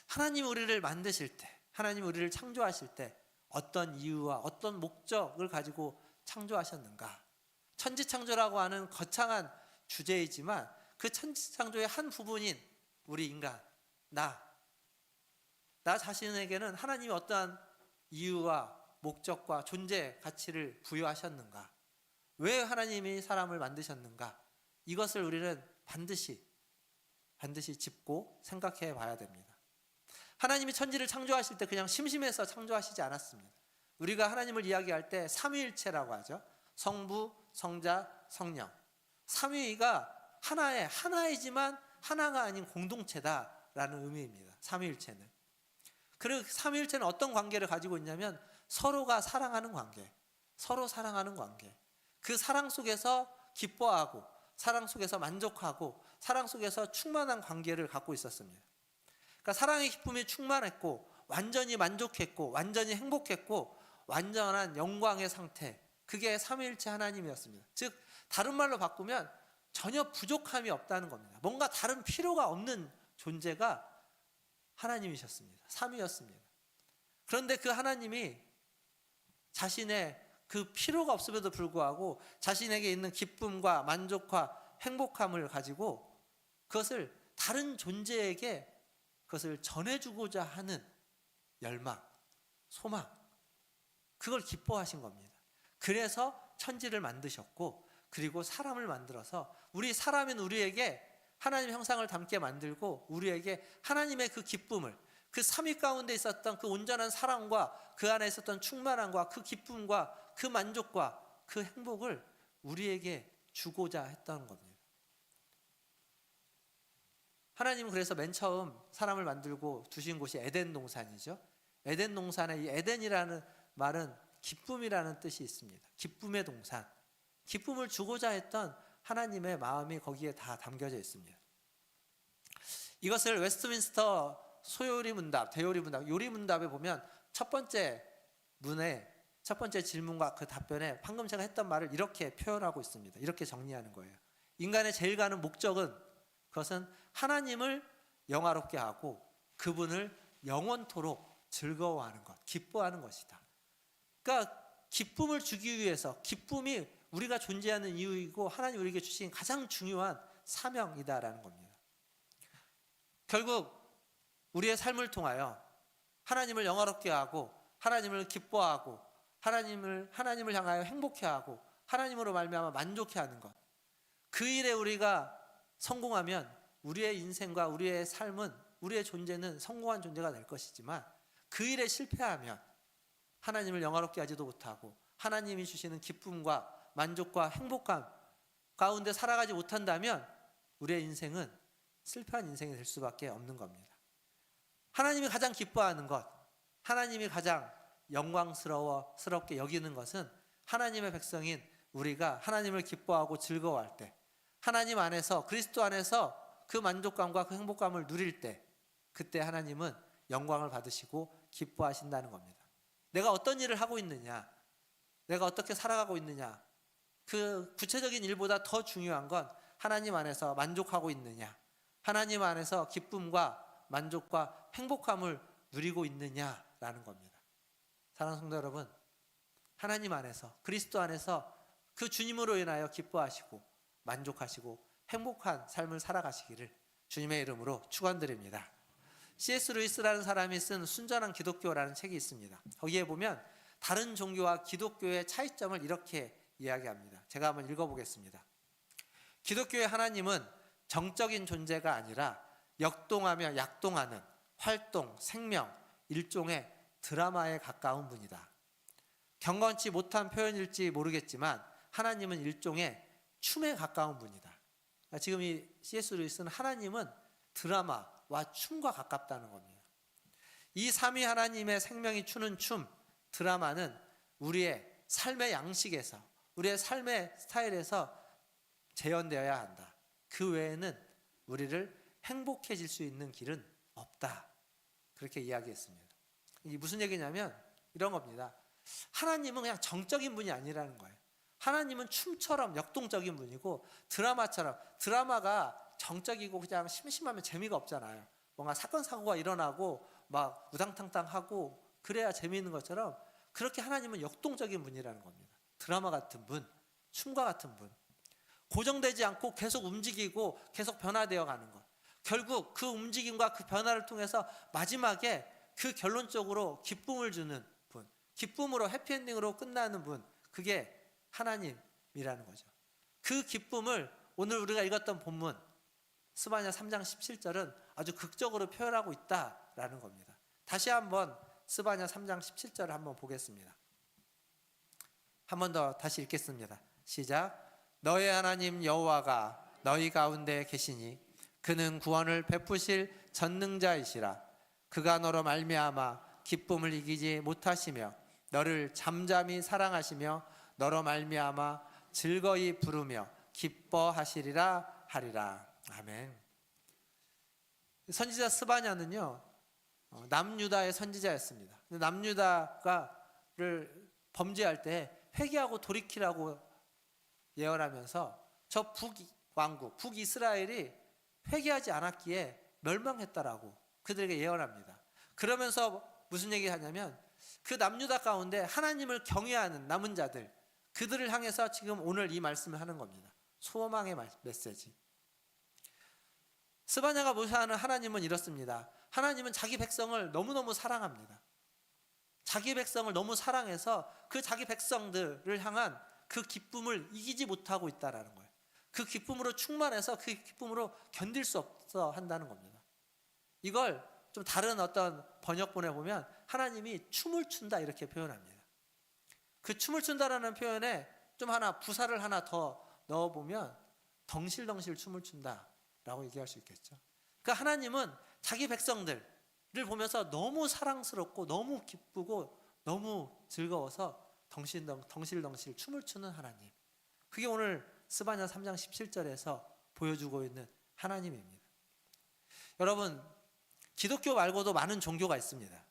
하나님 우리를 만드실 때, 하나님 우리를 창조하실 때 어떤 이유와 어떤 목적을 가지고 창조하셨는가. 천지창조라고 하는 거창한 주제이지만 그 천지창조의 한 부분인 우리 인간, 나 자신에게는 하나님이 어떠한 이유와 목적과 존재 가치를 부여하셨는가, 왜 하나님이 사람을 만드셨는가, 이것을 우리는 반드시 짚고 생각해 봐야 됩니다. 하나님이 천지를 창조하실 때 그냥 심심해서 창조하시지 않았습니다. 우리가 하나님을 이야기할 때 삼위일체라고 하죠. 성부, 성자, 성령. 삼위가 하나이지만 하나가 아닌 공동체다라는 의미입니다. 삼위일체는. 그리고 삼위일체는 어떤 관계를 가지고 있냐면 서로가 사랑하는 관계, 서로 사랑하는 관계. 그 사랑 속에서 기뻐하고 사랑 속에서 만족하고 사랑 속에서 충만한 관계를 갖고 있었습니다. 그러니까 사랑의 기쁨이 충만했고 완전히 만족했고 완전히 행복했고 완전한 영광의 상태, 그게 삼위일체 하나님이었습니다. 즉 다른 말로 바꾸면 전혀 부족함이 없다는 겁니다. 뭔가 다른 필요가 없는 존재가 하나님이셨습니다. 삼위였습니다. 그런데 그 하나님이 자신의 그 필요가 없음에도 불구하고 자신에게 있는 기쁨과 만족과 행복함을 가지고 그것을 다른 존재에게 그것을 전해주고자 하는 열망, 소망, 그걸 기뻐하신 겁니다. 그래서 천지를 만드셨고, 그리고 사람을 만들어서 우리 사람인 우리에게 하나님의 형상을 닮게 만들고, 우리에게 하나님의 그 기쁨을, 그 삼위 가운데 있었던 그 온전한 사랑과 그 안에 있었던 충만함과 그 기쁨과 그 만족과 그 행복을 우리에게 주고자 했던 겁니다. 하나님은 그래서 맨 처음 사람을 만들고 두신 곳이 에덴 동산이죠. 에덴 동산에 이 에덴이라는 말은 기쁨이라는 뜻이 있습니다. 기쁨의 동산, 기쁨을 주고자 했던 하나님의 마음이 거기에 다 담겨져 있습니다. 이것을 웨스트민스터 소요리 문답, 대요리 문답, 요리 문답에 보면 첫 번째 문에 첫 번째 질문과 그 답변에 방금 제가 했던 말을 이렇게 표현하고 있습니다. 이렇게 정리하는 거예요. 인간의 제일 가는 목적은, 그것은 하나님을 영화롭게 하고 그분을 영원토록 즐거워하는 것, 기뻐하는 것이다. 그러니까 기쁨을 주기 위해서, 기쁨이 우리가 존재하는 이유이고 하나님 우리에게 주신 가장 중요한 사명이다라는 겁니다. 결국 우리의 삶을 통하여 하나님을 영화롭게 하고 하나님을 기뻐하고 하나님을 향하여 행복해하고 하나님으로 말미암아 만족해하는 것, 그 일에 우리가 성공하면 우리의 인생과 우리의 삶은, 우리의 존재는 성공한 존재가 될 것이지만, 그 일에 실패하면 하나님을 영화롭게 하지도 못하고 하나님이 주시는 기쁨과 만족과 행복감 가운데 살아가지 못한다면 우리의 인생은 실패한 인생이 될 수밖에 없는 겁니다. 하나님이 가장 기뻐하는 것, 하나님이 가장 영광스럽게 여기는 것은 하나님의 백성인 우리가 하나님을 기뻐하고 즐거워할 때, 하나님 안에서, 그리스도 안에서 그 만족감과 그 행복감을 누릴 때, 그때 하나님은 영광을 받으시고 기뻐하신다는 겁니다. 내가 어떤 일을 하고 있느냐, 내가 어떻게 살아가고 있느냐, 그 구체적인 일보다 더 중요한 건 하나님 안에서 만족하고 있느냐, 하나님 안에서 기쁨과 만족과 행복함을 누리고 있느냐라는 겁니다. 사랑하는 성도 여러분, 하나님 안에서, 그리스도 안에서 그 주님으로 인하여 기뻐하시고 만족하시고 행복한 삶을 살아가시기를 주님의 이름으로 축원드립니다. C.S. 루이스라는 사람이 쓴 순전한 기독교라는 책이 있습니다. 거기에 보면 다른 종교와 기독교의 차이점을 이렇게 이야기합니다. 제가 한번 읽어보겠습니다. 기독교의 하나님은 정적인 존재가 아니라 역동하며 약동하는 활동, 생명, 일종의 드라마에 가까운 분이다. 경건치 못한 표현일지 모르겠지만 하나님은 일종의 춤에 가까운 분이다. 지금 이 C.S. 루이스는 하나님은 드라마와 춤과 가깝다는 겁니다. 이 삼위 하나님의 생명이 추는 춤, 드라마는 우리의 삶의 양식에서, 우리의 삶의 스타일에서 재현되어야 한다. 그 외에는 우리를 행복해질 수 있는 길은 없다. 그렇게 이야기했습니다. 이게 무슨 얘기냐면 이런 겁니다. 하나님은 그냥 정적인 분이 아니라는 거예요. 하나님은 춤처럼 역동적인 분이고, 드라마처럼, 드라마가 정적이고 그냥 심심하면 재미가 없잖아요. 뭔가 사건 사고가 일어나고 막 우당탕탕하고 그래야 재미있는 것처럼, 그렇게 하나님은 역동적인 분이라는 겁니다. 드라마 같은 분, 춤과 같은 분, 고정되지 않고 계속 움직이고 계속 변화되어 가는 것, 결국 그 움직임과 그 변화를 통해서 마지막에 그 결론적으로 기쁨을 주는 분, 기쁨으로 해피엔딩으로 끝나는 분, 그게 하나님이라는 거죠. 그 기쁨을 오늘 우리가 읽었던 본문 스바냐 3장 17절은 아주 극적으로 표현하고 있다라는 겁니다. 다시 한번 스바냐 3장 17절을 한번 보겠습니다. 한 번 더 다시 읽겠습니다. 시작. 너의 하나님 여호와가 너희 가운데 계시니 그는 구원을 베푸실 전능자이시라. 그가 너로 말미암아 기쁨을 이기지 못하시며 너를 잠잠히 사랑하시며 너로 말미암아 즐거이 부르며 기뻐하시리라 하리라. 아멘. 선지자 스바냐는요, 남유다의 선지자였습니다. 남유다를 범죄할 때 회개하고 돌이키라고 예언하면서 저 북왕국, 북이스라엘이 회개하지 않았기에 멸망했다라고 그들에게 예언합니다. 그러면서 무슨 얘기 하냐면 그 남유다 가운데 하나님을 경외하는 남은 자들, 그들을 향해서 지금 오늘 이 말씀을 하는 겁니다. 소망의 메시지. 스바냐가 묘사하는 하나님은 이렇습니다. 하나님은 자기 백성을 너무너무 사랑합니다. 자기 백성을 너무 사랑해서 그 자기 백성들을 향한 그 기쁨을 이기지 못하고 있다라는 거예요. 그 기쁨으로 충만해서 그 기쁨으로 견딜 수 없어 한다는 겁니다. 이걸 좀 다른 어떤 번역본에 보면 하나님이 춤을 춘다 이렇게 표현합니다. 그 춤을 춘다라는 표현에 좀 하나 부사를 하나 더 넣어보면 덩실덩실 춤을 춘다라고 얘기할 수 있겠죠. 그러니까 하나님은 자기 백성들을 보면서 너무 사랑스럽고 너무 기쁘고 너무 즐거워서 덩실덩실 춤을 추는 하나님. 그게 오늘 스바냐 3장 17절에서 보여주고 있는 하나님입니다. 여러분, 기독교 말고도 많은 종교가 있습니다.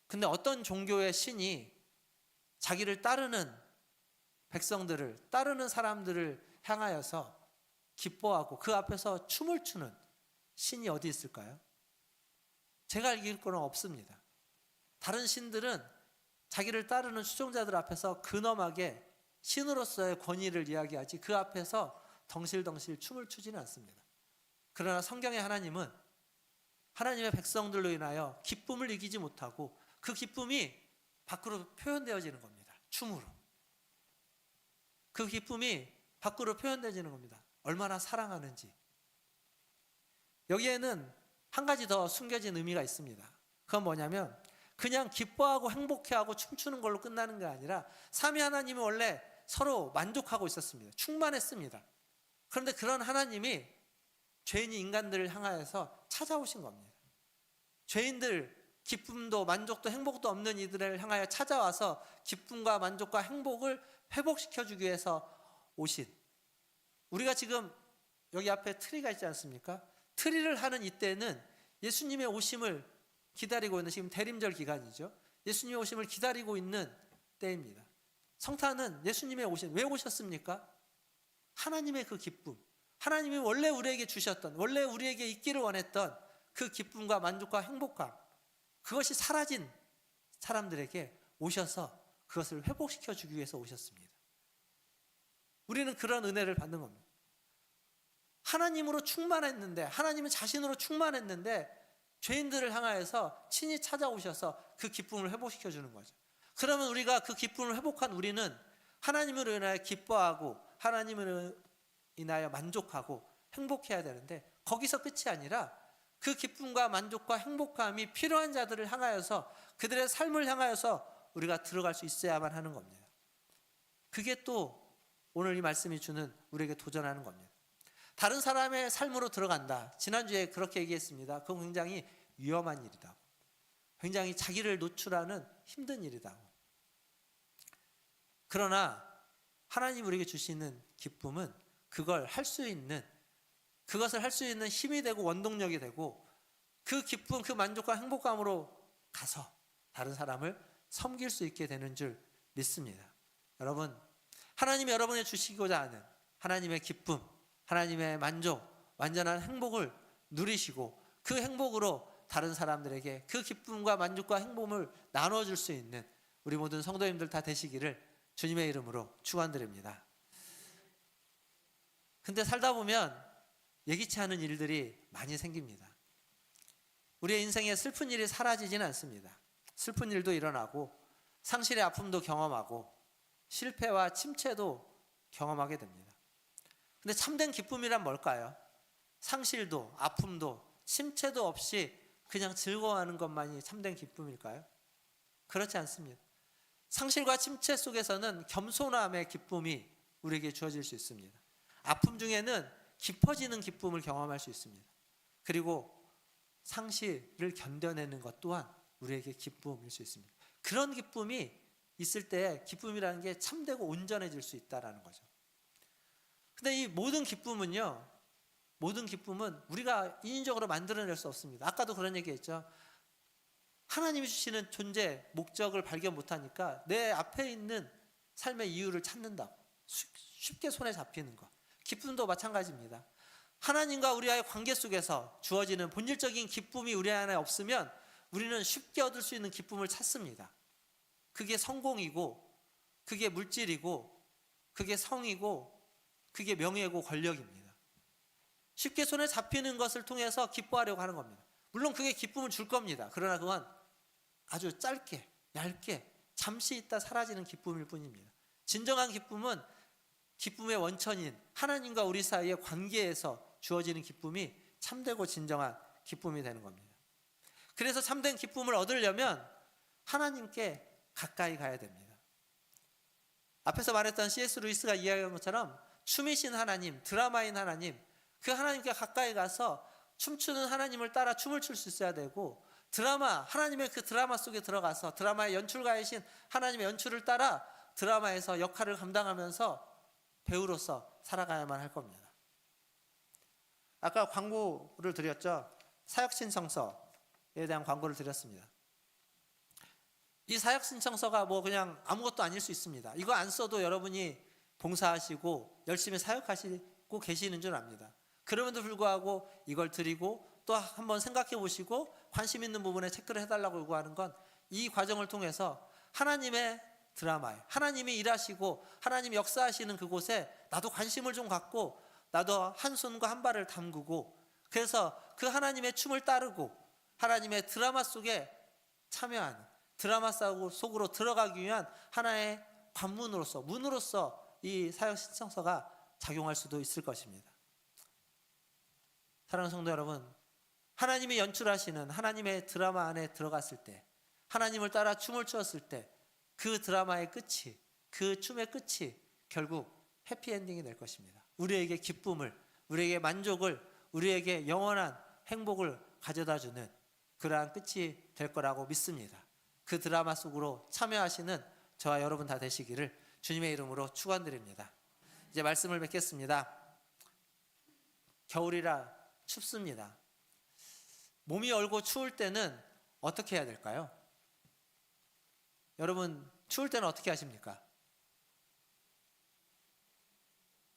근데 어떤 종교의 신이 자기를 따르는 백성들을, 따르는 사람들을 향하여서 기뻐하고 그 앞에서 춤을 추는 신이 어디 있을까요? 제가 알기로는 없습니다. 다른 신들은 자기를 따르는 추종자들 앞에서 근엄하게 신으로서의 권위를 이야기하지 그 앞에서 덩실덩실 춤을 추지는 않습니다. 그러나 성경의 하나님은 하나님의 백성들로 인하여 기쁨을 이기지 못하고 그 기쁨이 밖으로 표현되어지는 겁니다. 춤으로. 그 기쁨이 밖으로 표현되어지는 겁니다. 얼마나 사랑하는지. 여기에는 한 가지 더 숨겨진 의미가 있습니다. 그건 뭐냐면 그냥 기뻐하고 행복해하고 춤추는 걸로 끝나는 게 아니라 삼위 하나님은 원래 서로 만족하고 있었습니다. 충만했습니다. 그런데 그런 하나님이 죄인이 인간들을 향하여서 찾아오신 겁니다. 죄인들 기쁨도 만족도 행복도 없는 이들을 향하여 찾아와서 기쁨과 만족과 행복을 회복시켜주기 위해서 오신, 우리가 지금 여기 앞에 트리가 있지 않습니까? 트리를 하는 이때는 예수님의 오심을 기다리고 있는, 지금 대림절 기간이죠. 예수님의 오심을 기다리고 있는 때입니다. 성탄은 예수님의 오심, 왜 오셨습니까? 하나님의 그 기쁨, 하나님이 원래 우리에게 주셨던, 원래 우리에게 있기를 원했던 그 기쁨과 만족과 행복감, 그것이 사라진 사람들에게 오셔서 그것을 회복시켜 주기 위해서 오셨습니다. 우리는 그런 은혜를 받는 겁니다. 하나님으로 충만했는데, 하나님은 자신으로 충만했는데 죄인들을 향하여서 친히 찾아오셔서 그 기쁨을 회복시켜 주는 거죠. 그러면 우리가 그 기쁨을 회복한 우리는 하나님으로 인하여 기뻐하고 하나님으로 인하여 만족하고 행복해야 되는데, 거기서 끝이 아니라 그 기쁨과 만족과 행복감이 필요한 자들을 향하여서, 그들의 삶을 향하여서 우리가 들어갈 수 있어야만 하는 겁니다. 그게 또 오늘 이 말씀이 주는 우리에게 도전하는 겁니다. 다른 사람의 삶으로 들어간다, 지난주에 그렇게 얘기했습니다. 그건 굉장히 위험한 일이다, 굉장히 자기를 노출하는 힘든 일이다. 그러나 하나님 우리에게 주시는 기쁨은 그걸 할 수 있는, 그것을 할 수 있는 힘이 되고 원동력이 되고, 그 기쁨, 그 만족과 행복감으로 가서 다른 사람을 섬길 수 있게 되는 줄 믿습니다. 여러분, 하나님이 여러분에게 주시고자 하는 하나님의 기쁨, 하나님의 만족, 완전한 행복을 누리시고 그 행복으로 다른 사람들에게 그 기쁨과 만족과 행복을 나눠줄 수 있는 우리 모든 성도님들 다 되시기를 주님의 이름으로 축원드립니다. 근데 살다 보면 예기치 않은 일들이 많이 생깁니다. 우리의 인생에 슬픈 일이 사라지지는 않습니다. 슬픈 일도 일어나고 상실의 아픔도 경험하고 실패와 침체도 경험하게 됩니다. 근데 참된 기쁨이란 뭘까요? 상실도 아픔도 침체도 없이 그냥 즐거워하는 것만이 참된 기쁨일까요? 그렇지 않습니다. 상실과 침체 속에서는 겸손함의 기쁨이 우리에게 주어질 수 있습니다. 아픔 중에는 깊어지는 기쁨을 경험할 수 있습니다. 그리고 상실을 견뎌내는 것 또한 우리에게 기쁨일 수 있습니다. 그런 기쁨이 있을 때 기쁨이라는 게 참되고 온전해질 수 있다는 거죠. 근데 이 모든 기쁨은요, 모든 기쁨은 우리가 인위적으로 만들어낼 수 없습니다. 아까도 그런 얘기했죠. 하나님이 주시는 존재, 목적을 발견 못하니까 내 앞에 있는 삶의 이유를 찾는다. 쉽게 손에 잡히는 것. 기쁨도 마찬가지입니다. 하나님과 우리와의 관계 속에서 주어지는 본질적인 기쁨이 우리 안에 없으면 우리는 쉽게 얻을 수 있는 기쁨을 찾습니다. 그게 성공이고, 그게 물질이고, 그게 성이고, 그게 명예고 권력입니다. 쉽게 손에 잡히는 것을 통해서 기뻐하려고 하는 겁니다. 물론 그게 기쁨을 줄 겁니다. 그러나 그건 아주 짧게 얇게 잠시 있다 사라지는 기쁨일 뿐입니다. 진정한 기쁨은 기쁨의 원천인 하나님과 우리 사이의 관계에서 주어지는 기쁨이 참되고 진정한 기쁨이 되는 겁니다. 그래서 참된 기쁨을 얻으려면 하나님께 가까이 가야 됩니다. 앞에서 말했던 C.S. 루이스가 이야기한 것처럼 춤이신 하나님, 드라마인 하나님, 그 하나님께 가까이 가서 춤추는 하나님을 따라 춤을 출 수 있어야 되고, 드라마, 하나님의 그 드라마 속에 들어가서 드라마의 연출가이신 하나님의 연출을 따라 드라마에서 역할을 감당하면서 배우로서 살아가야만 할 겁니다. 아까 광고를 드렸죠. 사역신청서에 대한 광고를 드렸습니다. 이 사역신청서가 뭐 그냥 아무것도 아닐 수 있습니다. 이거 안 써도 여러분이 봉사하시고 열심히 사역하시고 계시는 줄 압니다. 그럼에도 불구하고 이걸 드리고 또 한번 생각해 보시고 관심 있는 부분에 체크를 해달라고 요구하는 건 이 과정을 통해서 하나님의 드라마에 하나님이 일하시고 하나님이 역사하시는 그곳에 나도 관심을 좀 갖고 나도 한 손과 한 발을 담그고 그래서 그 하나님의 춤을 따르고 하나님의 드라마 속에 참여하는 드라마 속으로 들어가기 위한 하나의 관문으로서 문으로서 이 사역 신청서가 작용할 수도 있을 것입니다. 사랑하는 성도 여러분, 하나님이 연출하시는 하나님의 드라마 안에 들어갔을 때 하나님을 따라 춤을 추었을 때 그 드라마의 끝이 그 춤의 끝이 결국 해피엔딩이 될 것입니다. 우리에게 기쁨을 우리에게 만족을 우리에게 영원한 행복을 가져다주는 그러한 끝이 될 거라고 믿습니다. 그 드라마 속으로 참여하시는 저와 여러분 다 되시기를 주님의 이름으로 축원드립니다. 이제 말씀을 맺겠습니다. 겨울이라 춥습니다. 몸이 얼고 추울 때는 어떻게 해야 될까요? 여러분 추울 때는 어떻게 하십니까?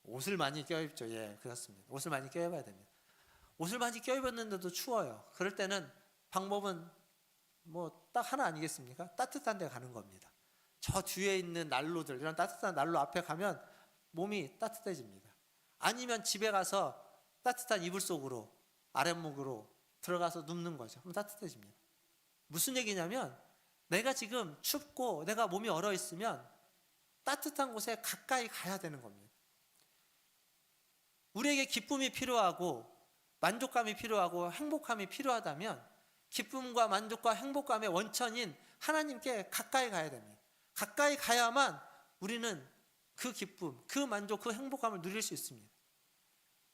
옷을 많이 껴입죠. 예, 그렇습니다. 옷을 많이 껴입어야 됩니다. 옷을 많이 껴입었는데도 추워요. 그럴 때는 방법은 뭐 딱 하나 아니겠습니까? 따뜻한 데 가는 겁니다. 저 뒤에 있는 난로들, 이런 따뜻한 난로 앞에 가면 몸이 따뜻해집니다. 아니면 집에 가서 따뜻한 이불 속으로 아랫목으로 들어가서 눕는 거죠. 그럼 따뜻해집니다. 무슨 얘기냐면 내가 지금 춥고 내가 몸이 얼어 있으면 따뜻한 곳에 가까이 가야 되는 겁니다. 우리에게 기쁨이 필요하고 만족감이 필요하고 행복함이 필요하다면 기쁨과 만족과 행복감의 원천인 하나님께 가까이 가야 됩니다. 가까이 가야만 우리는 그 기쁨, 그 만족, 그 행복감을 누릴 수 있습니다.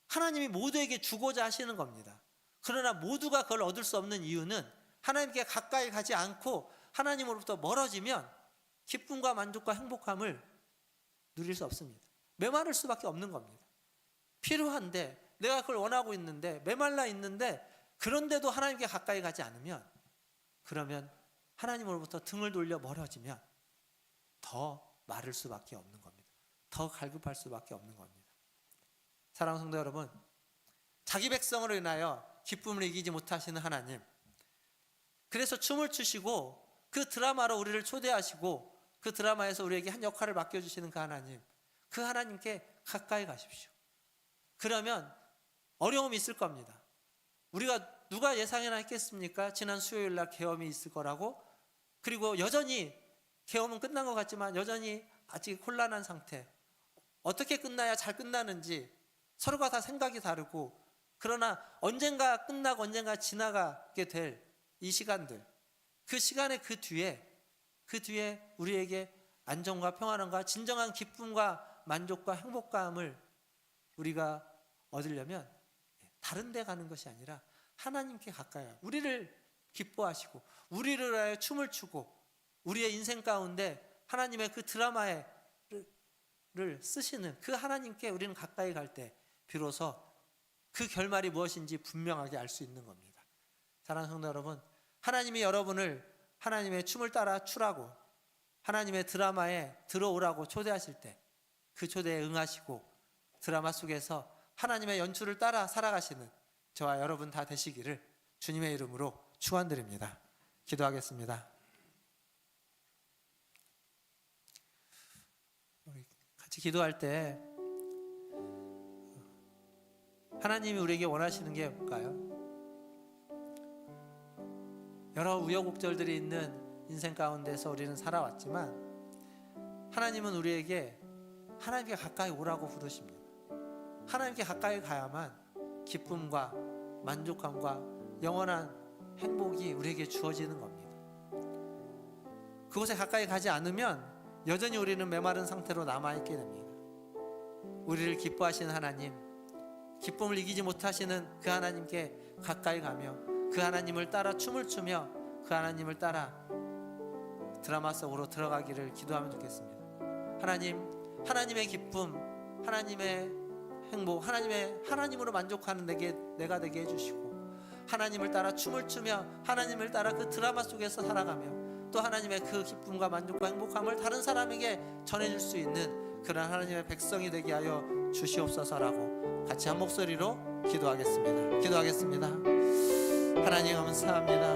하나님이 모두에게 주고자 하시는 겁니다. 그러나 모두가 그걸 얻을 수 없는 이유는 하나님께 가까이 가지 않고 하나님으로부터 멀어지면 기쁨과 만족과 행복함을 누릴 수 없습니다. 메마를 수밖에 없는 겁니다. 필요한데 내가 그걸 원하고 있는데 메말라 있는데 그런데도 하나님께 가까이 가지 않으면 그러면 하나님으로부터 등을 돌려 멀어지면 더 마를 수밖에 없는 겁니다. 더 갈급할 수밖에 없는 겁니다. 사랑하는 성도 여러분, 자기 백성으로 인하여 기쁨을 이기지 못하시는 하나님, 그래서 춤을 추시고 그 드라마로 우리를 초대하시고 그 드라마에서 우리에게 한 역할을 맡겨주시는 그 하나님, 그 하나님께 가까이 가십시오. 그러면 어려움이 있을 겁니다. 우리가 누가 예상이나 했겠습니까? 지난 수요일 날 계엄이 있을 거라고. 그리고 여전히 계엄은 끝난 것 같지만 여전히 아직 혼란한 상태. 어떻게 끝나야 잘 끝나는지 서로가 다 생각이 다르고, 그러나 언젠가 끝나고 언젠가 지나가게 될 이 시간들, 그 시간의 그 뒤에 우리에게 안정과 평안함과 진정한 기쁨과 만족과 행복감을 우리가 얻으려면 다른 데 가는 것이 아니라 하나님께 가까이 가요. 우리를 기뻐하시고 우리를 위하여 춤을 추고 우리의 인생 가운데 하나님의 그 드라마를 쓰시는 그 하나님께 우리는 가까이 갈 때 비로소 그 결말이 무엇인지 분명하게 알 수 있는 겁니다. 사랑하는 성도 여러분, 하나님이 여러분을 하나님의 춤을 따라 추라고 하나님의 드라마에 들어오라고 초대하실 때 그 초대에 응하시고 드라마 속에서 하나님의 연출을 따라 살아가시는 저와 여러분 다 되시기를 주님의 이름으로 축원드립니다. 기도하겠습니다. 우리 같이 기도할 때 하나님이 우리에게 원하시는 게 뭘까요? 여러 우여곡절들이 있는 인생 가운데서 우리는 살아왔지만 하나님은 우리에게 하나님께 가까이 오라고 부르십니다. 하나님께 가까이 가야만 기쁨과 만족감과 영원한 행복이 우리에게 주어지는 겁니다. 그곳에 가까이 가지 않으면 여전히 우리는 메마른 상태로 남아있게 됩니다. 우리를 기뻐하시는 하나님, 기쁨을 이기지 못하시는 그 하나님께 가까이 가며 그 하나님을 따라 춤을 추며 그 하나님을 따라 드라마 속으로 들어가기를 기도하면 좋겠습니다. 하나님, 하나님의 기쁨, 하나님의 행복, 하나님으로 만족하는 내가 되게 해주시고 하나님을 따라 춤을 추며 하나님을 따라 그 드라마 속에서 살아가며 또 하나님의 그 기쁨과 만족과 행복함을 다른 사람에게 전해줄 수 있는 그런 하나님의 백성이 되게 하여 주시옵소서라고 같이 한 목소리로 기도하겠습니다. 하나님 감사합니다.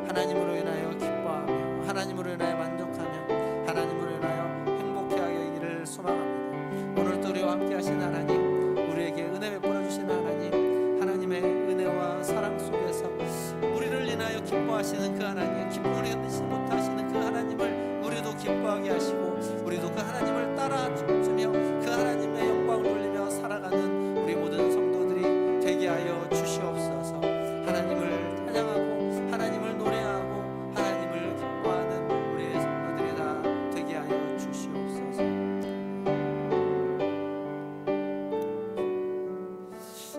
하나님으로 인하여 기뻐하며 하나님으로 인하여 만족하며 하나님으로 인하여 행복해하기를 소망합니다. 오늘도 우리와 함께 하신 하나님, 우리에게 은혜 베풀어 주신 하나님, 하나님의 은혜와 사랑 속에서 우리를 인하여 기뻐하시는 그 하나님, 기쁨을 견디지 못하시는 그 하나님을 우리도 기뻐하게 하시고 우리도 그 하나님을 따라 춤추며 그 하나님의 영광을 돌리며 살아가는 우리 모든 성도들이 되게 하여 주시옵소서. 하나님을 찬양하고 하나님을 노래하고 하나님을 기뻐하는 우리의 성도들이 다 되게 하여 주시옵소서.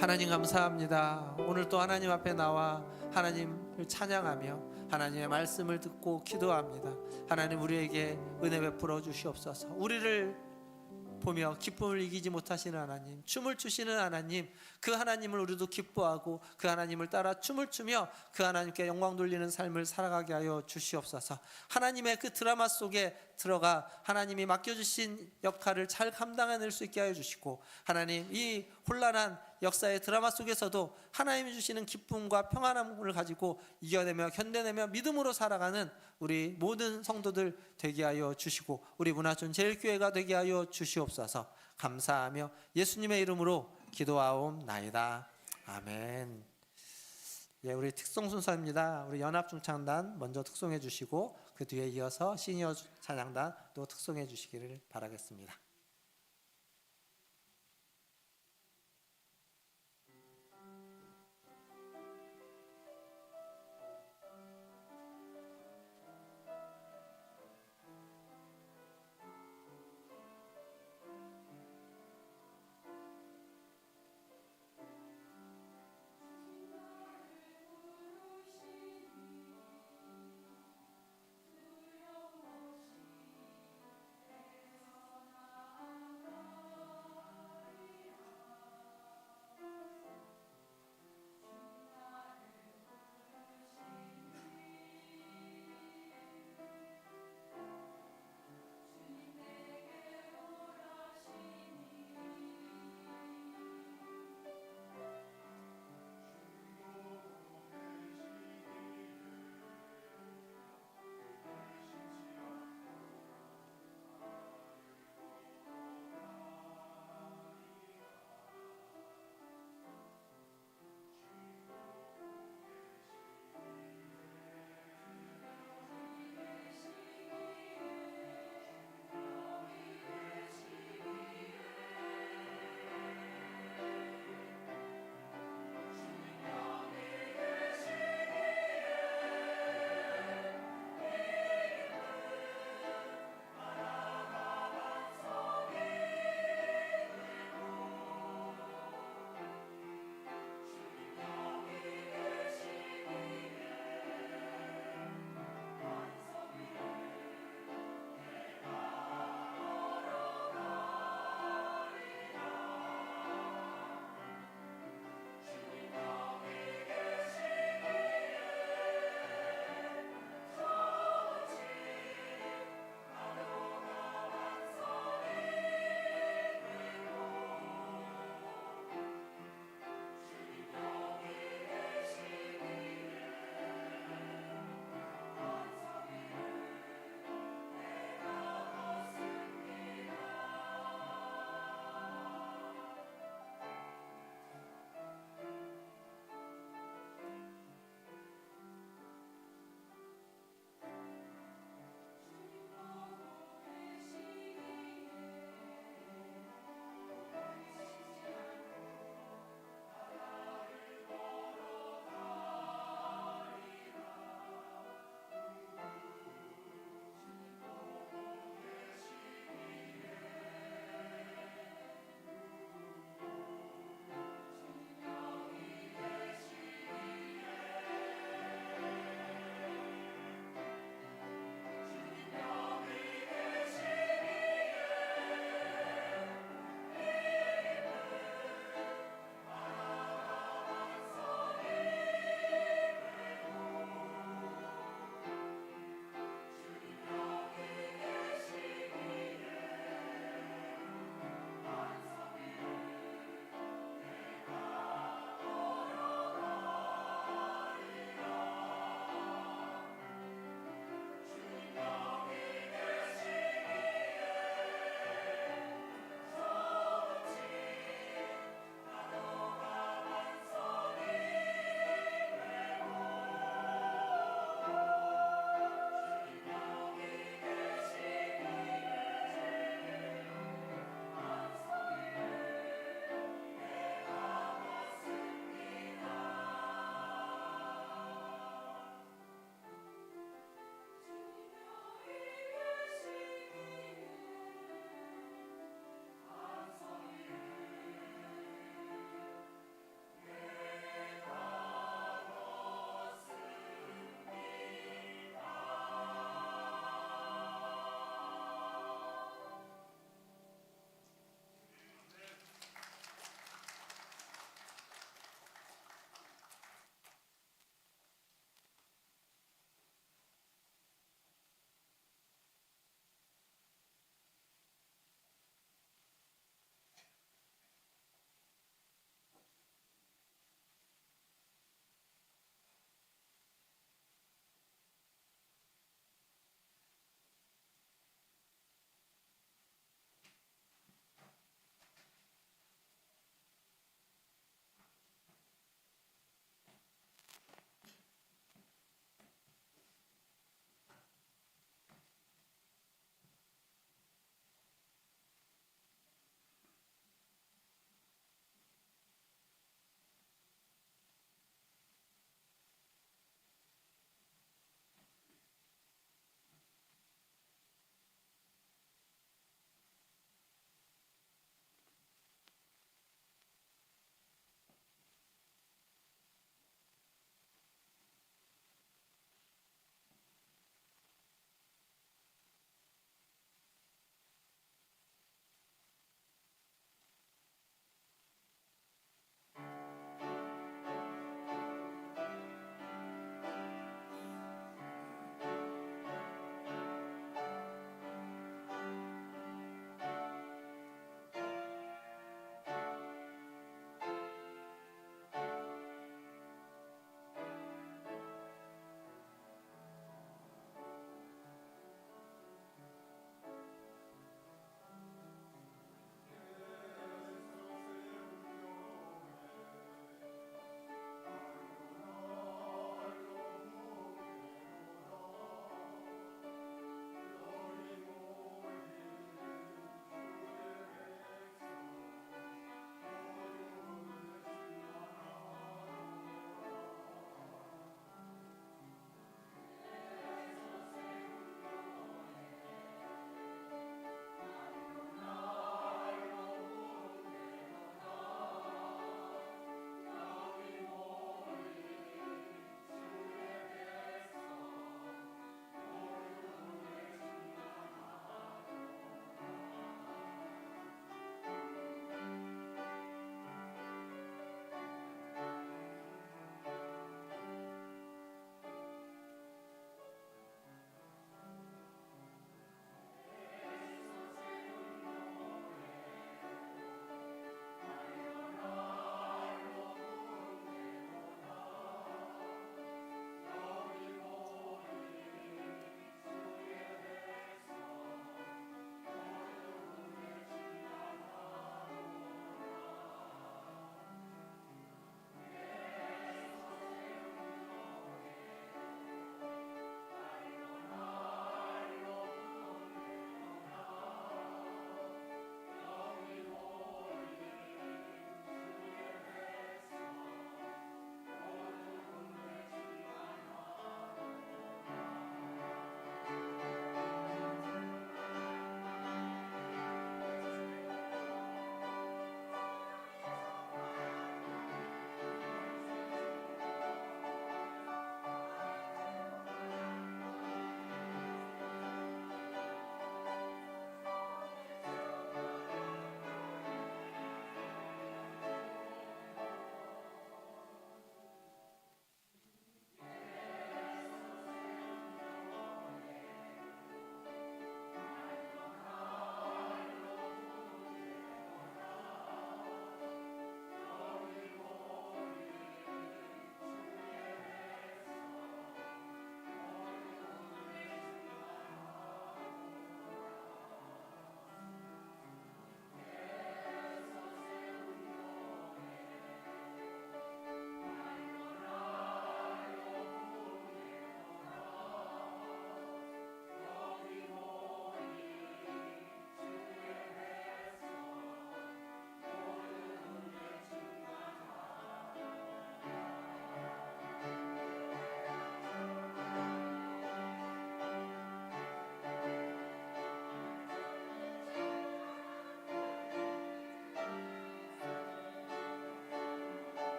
하나님 감사합니다. 오늘 또 하나님 앞에 나와 하나님을 찬양하며 하나님의 말씀을 듣고 기도합니다. 하나님, 우리에게 은혜 베풀어 주시옵소서. 우리를 보며 기쁨을 이기지 못하시는 하나님, 춤을 추시는 하나님, 그 하나님을 우리도 기뻐하고 그 하나님을 따라 춤을 추며 그 하나님께 영광 돌리는 삶을 살아가게 하여 주시옵소서. 하나님의 그 드라마 속에 들어가 하나님이 맡겨주신 역할을 잘 감당해낼 수 있게 하여 주시고 하나님, 이 혼란한 역사의 드라마 속에서도 하나님이 주시는 기쁨과 평안함을 가지고 이겨내며 견뎌내며 믿음으로 살아가는 우리 모든 성도들 되게 하여 주시고 우리 문화촌 제일교회가 되게 하여 주시옵소서. 감사하며 예수님의 이름으로 기도하옵나이다. 아멘. 예, 우리 특송 순서입니다. 우리 연합중창단 먼저 특송해 주시고 그 뒤에 이어서 시니어 찬양단 또 특송해 주시기를 바라겠습니다.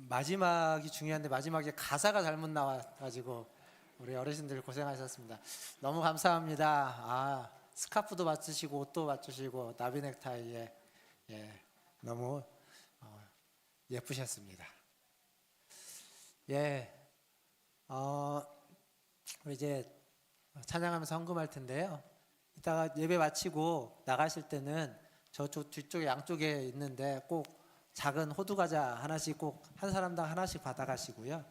마지막이 중요한데 마지막에 가사가 잘못 나와가지고 우리 어르신들 고생하셨습니다. 너무 감사합니다. 스카프도 맞추시고 옷도 맞추시고 나비 넥타이에 너무 예쁘셨습니다. 우리 이제 찬양하면서 헌금할 텐데요. 이따가 예배 마치고 나가실 때는 저쪽 뒤쪽에 양쪽에 있는데 꼭 작은 호두 과자 하나씩 꼭 한 사람당 하나씩 받아가시고요.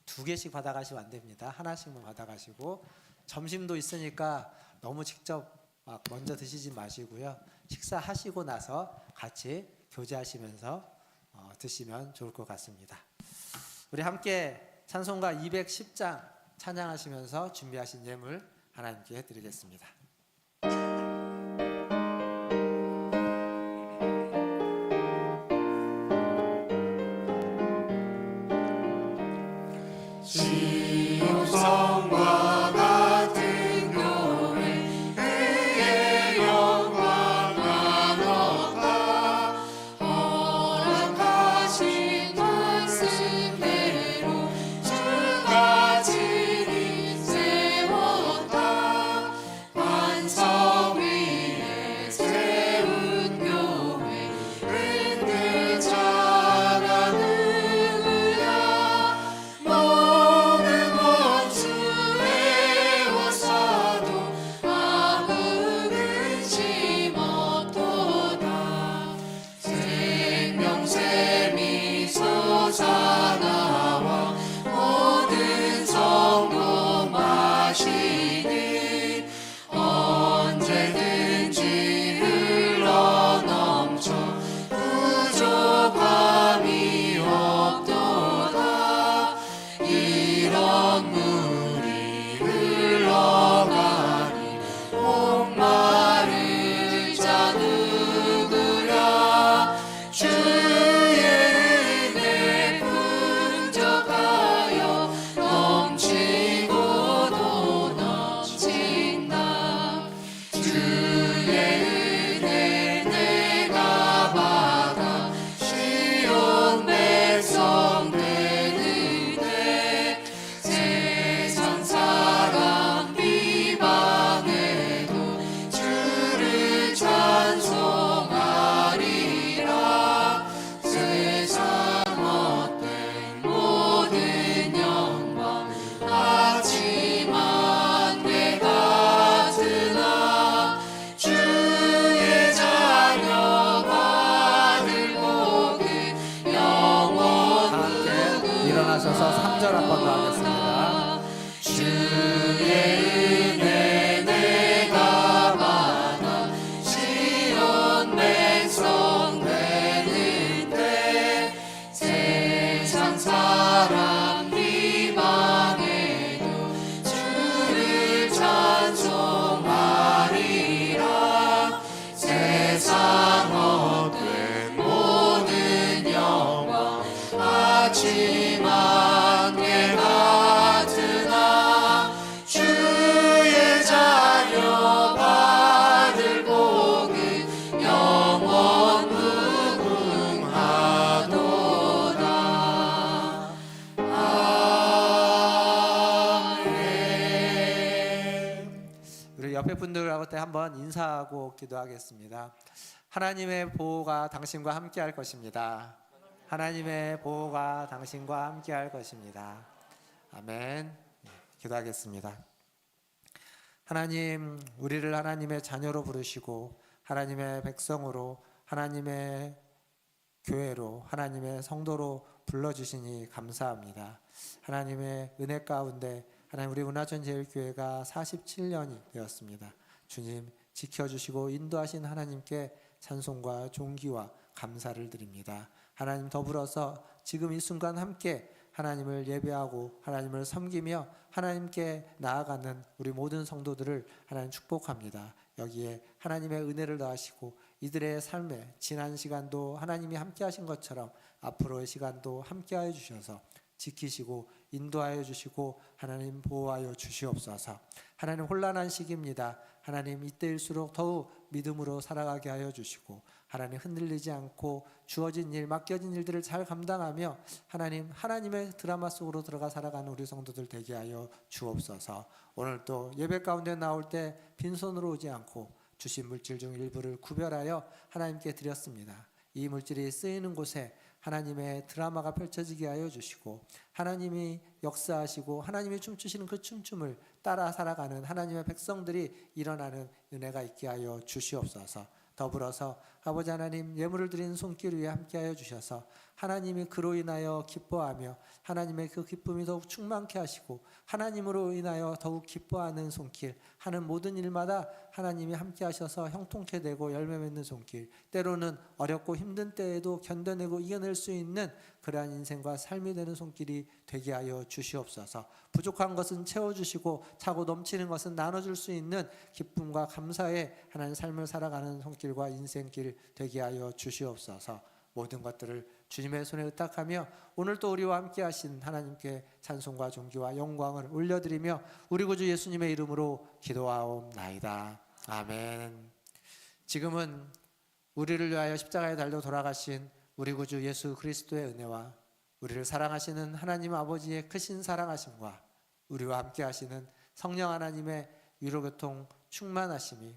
2개씩 받아가시면 안 됩니다. 하나씩만 받아가시고 점심도 있으니까 너무 직접 막 먼저 드시지 마시고요. 식사하시고 나서 같이 교제하시면서 드시면 좋을 것 같습니다. 우리 함께 찬송가 210장 찬양하시면서 준비하신 예물 하나님께 드리겠습니다. 시온성과 같은 교회 그의 영광만 얻다 허락하신 말씀대로 주가 진히 세웠다 반석 위에 세운 교회 은근 자가 누구야 모든 원수 외워싸도 아무 근심 없도다 생명샘이 솟아나와 모든 성도 마시니 언제든지 흘러넘쳐 부족함이 없도다 이런 물이 흘러가니 목마를 자 누구랴 주의 은혜 풍족하여 넘치고도 넘친다 주의 은혜 내가 받아 시온 백성 되는데 세상 사람 비방해도 주를 찬송하리라 세상 헛된 모든 영광 하지만 내가 드나 주의 자녀 받을 복은 영원 함께 일어나셔서 3절 한 번 더 하겠습니다. 주의 은혜 내가 받아 시온 백성 되는데 세상 사람 비방해도 주를 찬송하리라 세상 헛된 모든 영광 하지만 내가 드나 주의 자녀 받을 복은 영원 무궁하도다 아멘. 우리 옆에 분들하고 한번 인사하고 기도하겠습니다. 하나님의 보호가 당신과 함께할 것입니다. 하나님의 보호가 당신과 함께할 것입니다. 아멘. 기도하겠습니다. 하나님, 우리를 하나님의 자녀로 부르시고 하나님의 백성으로 하나님의 교회로 하나님의 성도로 불러주시니 감사합니다. 하나님의 은혜 가운데 하나님 우리 은하전제일교회가 47년이 되었습니다. 주님 지켜주시고 인도하신 하나님께 찬송과 존귀와 감사를 드립니다. 하나님 더불어서 지금 이 순간 함께 하나님을 예배하고 하나님을 섬기며 하나님께 나아가는 우리 모든 성도들을 하나님 축복합니다. 여기에 하나님의 은혜를 더하시고 이들의 삶에 지난 시간도 하나님이 함께 하신 것처럼 앞으로의 시간도 함께 하여 주셔서 지키시고 인도하여 주시고 하나님 보호하여 주시옵소서. 하나님 혼란한 시기입니다. 하나님 이때일수록 더욱 믿음으로 살아가게 하여 주시고 하나님 흔들리지 않고 주어진 일, 맡겨진 일들을 잘 감당하며 하나님의 드라마 속으로 들어가 살아가는 우리 성도들 되게 하여 주옵소서. 오늘 또 예배 가운데 나올 때 빈손으로 오지 않고 주신 물질 중 일부를 구별하여 하나님께 드렸습니다. 이 물질이 쓰이는 곳에 하나님의 드라마가 펼쳐지게 하여 주시고 하나님이 역사하시고 하나님이 춤추시는 그 춤춤을 따라 살아가는 하나님의 백성들이 일어나는 은혜가 있게 하여 주시옵소서. 더불어서 아버지 하나님, 예물을 드리는 손길 위에 함께하여 주셔서 하나님이 그로 인하여 기뻐하며 하나님의 그 기쁨이 더욱 충만케 하시고 하나님으로 인하여 더욱 기뻐하는 손길, 하는 모든 일마다 하나님이 함께하셔서 형통케 되고 열매 맺는 손길, 때로는 어렵고 힘든 때에도 견뎌내고 이겨낼 수 있는 그러한 인생과 삶이 되는 손길이 되게 하여 주시옵소서. 부족한 것은 채워주시고 차고 넘치는 것은 나눠줄 수 있는 기쁨과 감사의 하나님 삶을 살아가는 손길과 인생길 되게 하여 주시옵소서. 모든 것들을 주님의 손에 의탁하며 오늘 또 우리와 함께 하신 하나님께 찬송과 존귀와 영광을 올려드리며 우리 구주 예수님의 이름으로 기도하옵나이다. 아멘. 지금은 우리를 위하여 십자가에 달려 돌아가신 우리 구주 예수 그리스도의 은혜와 우리를 사랑하시는 하나님 아버지의 크신 사랑하심과 우리와 함께 하시는 성령 하나님의 위로교통 충만하심이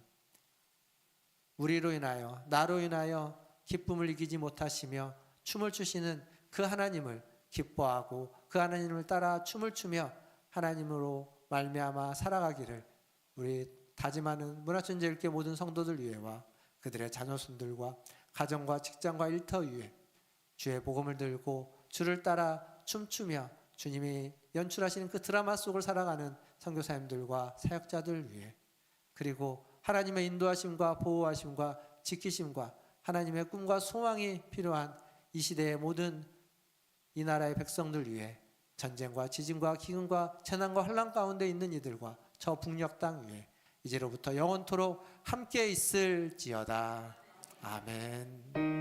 우리로 인하여 나로 인하여 기쁨을 이기지 못하시며 춤을 추시는 그 하나님을 기뻐하고 그 하나님을 따라 춤을 추며 하나님으로 말미암아 살아가기를 우리 다짐하는 문화천재일교 모든 성도들 위해와 그들의 자녀손들과 가정과 직장과 일터 위에 주의 복음을 들고 주를 따라 춤추며 주님이 연출하시는 그 드라마 속을 살아가는 선교사님들과 사역자들 위해 그리고 하나님의 인도하심과 보호하심과 지키심과 하나님의 꿈과 소망이 필요한 이 시대의 모든 이 나라의 백성들 위해 전쟁과 지진과 기근과 재난과 환난 가운데 있는 이들과 저 북녘 땅 위에 이제로부터 영원토록 함께 있을지어다. 아멘.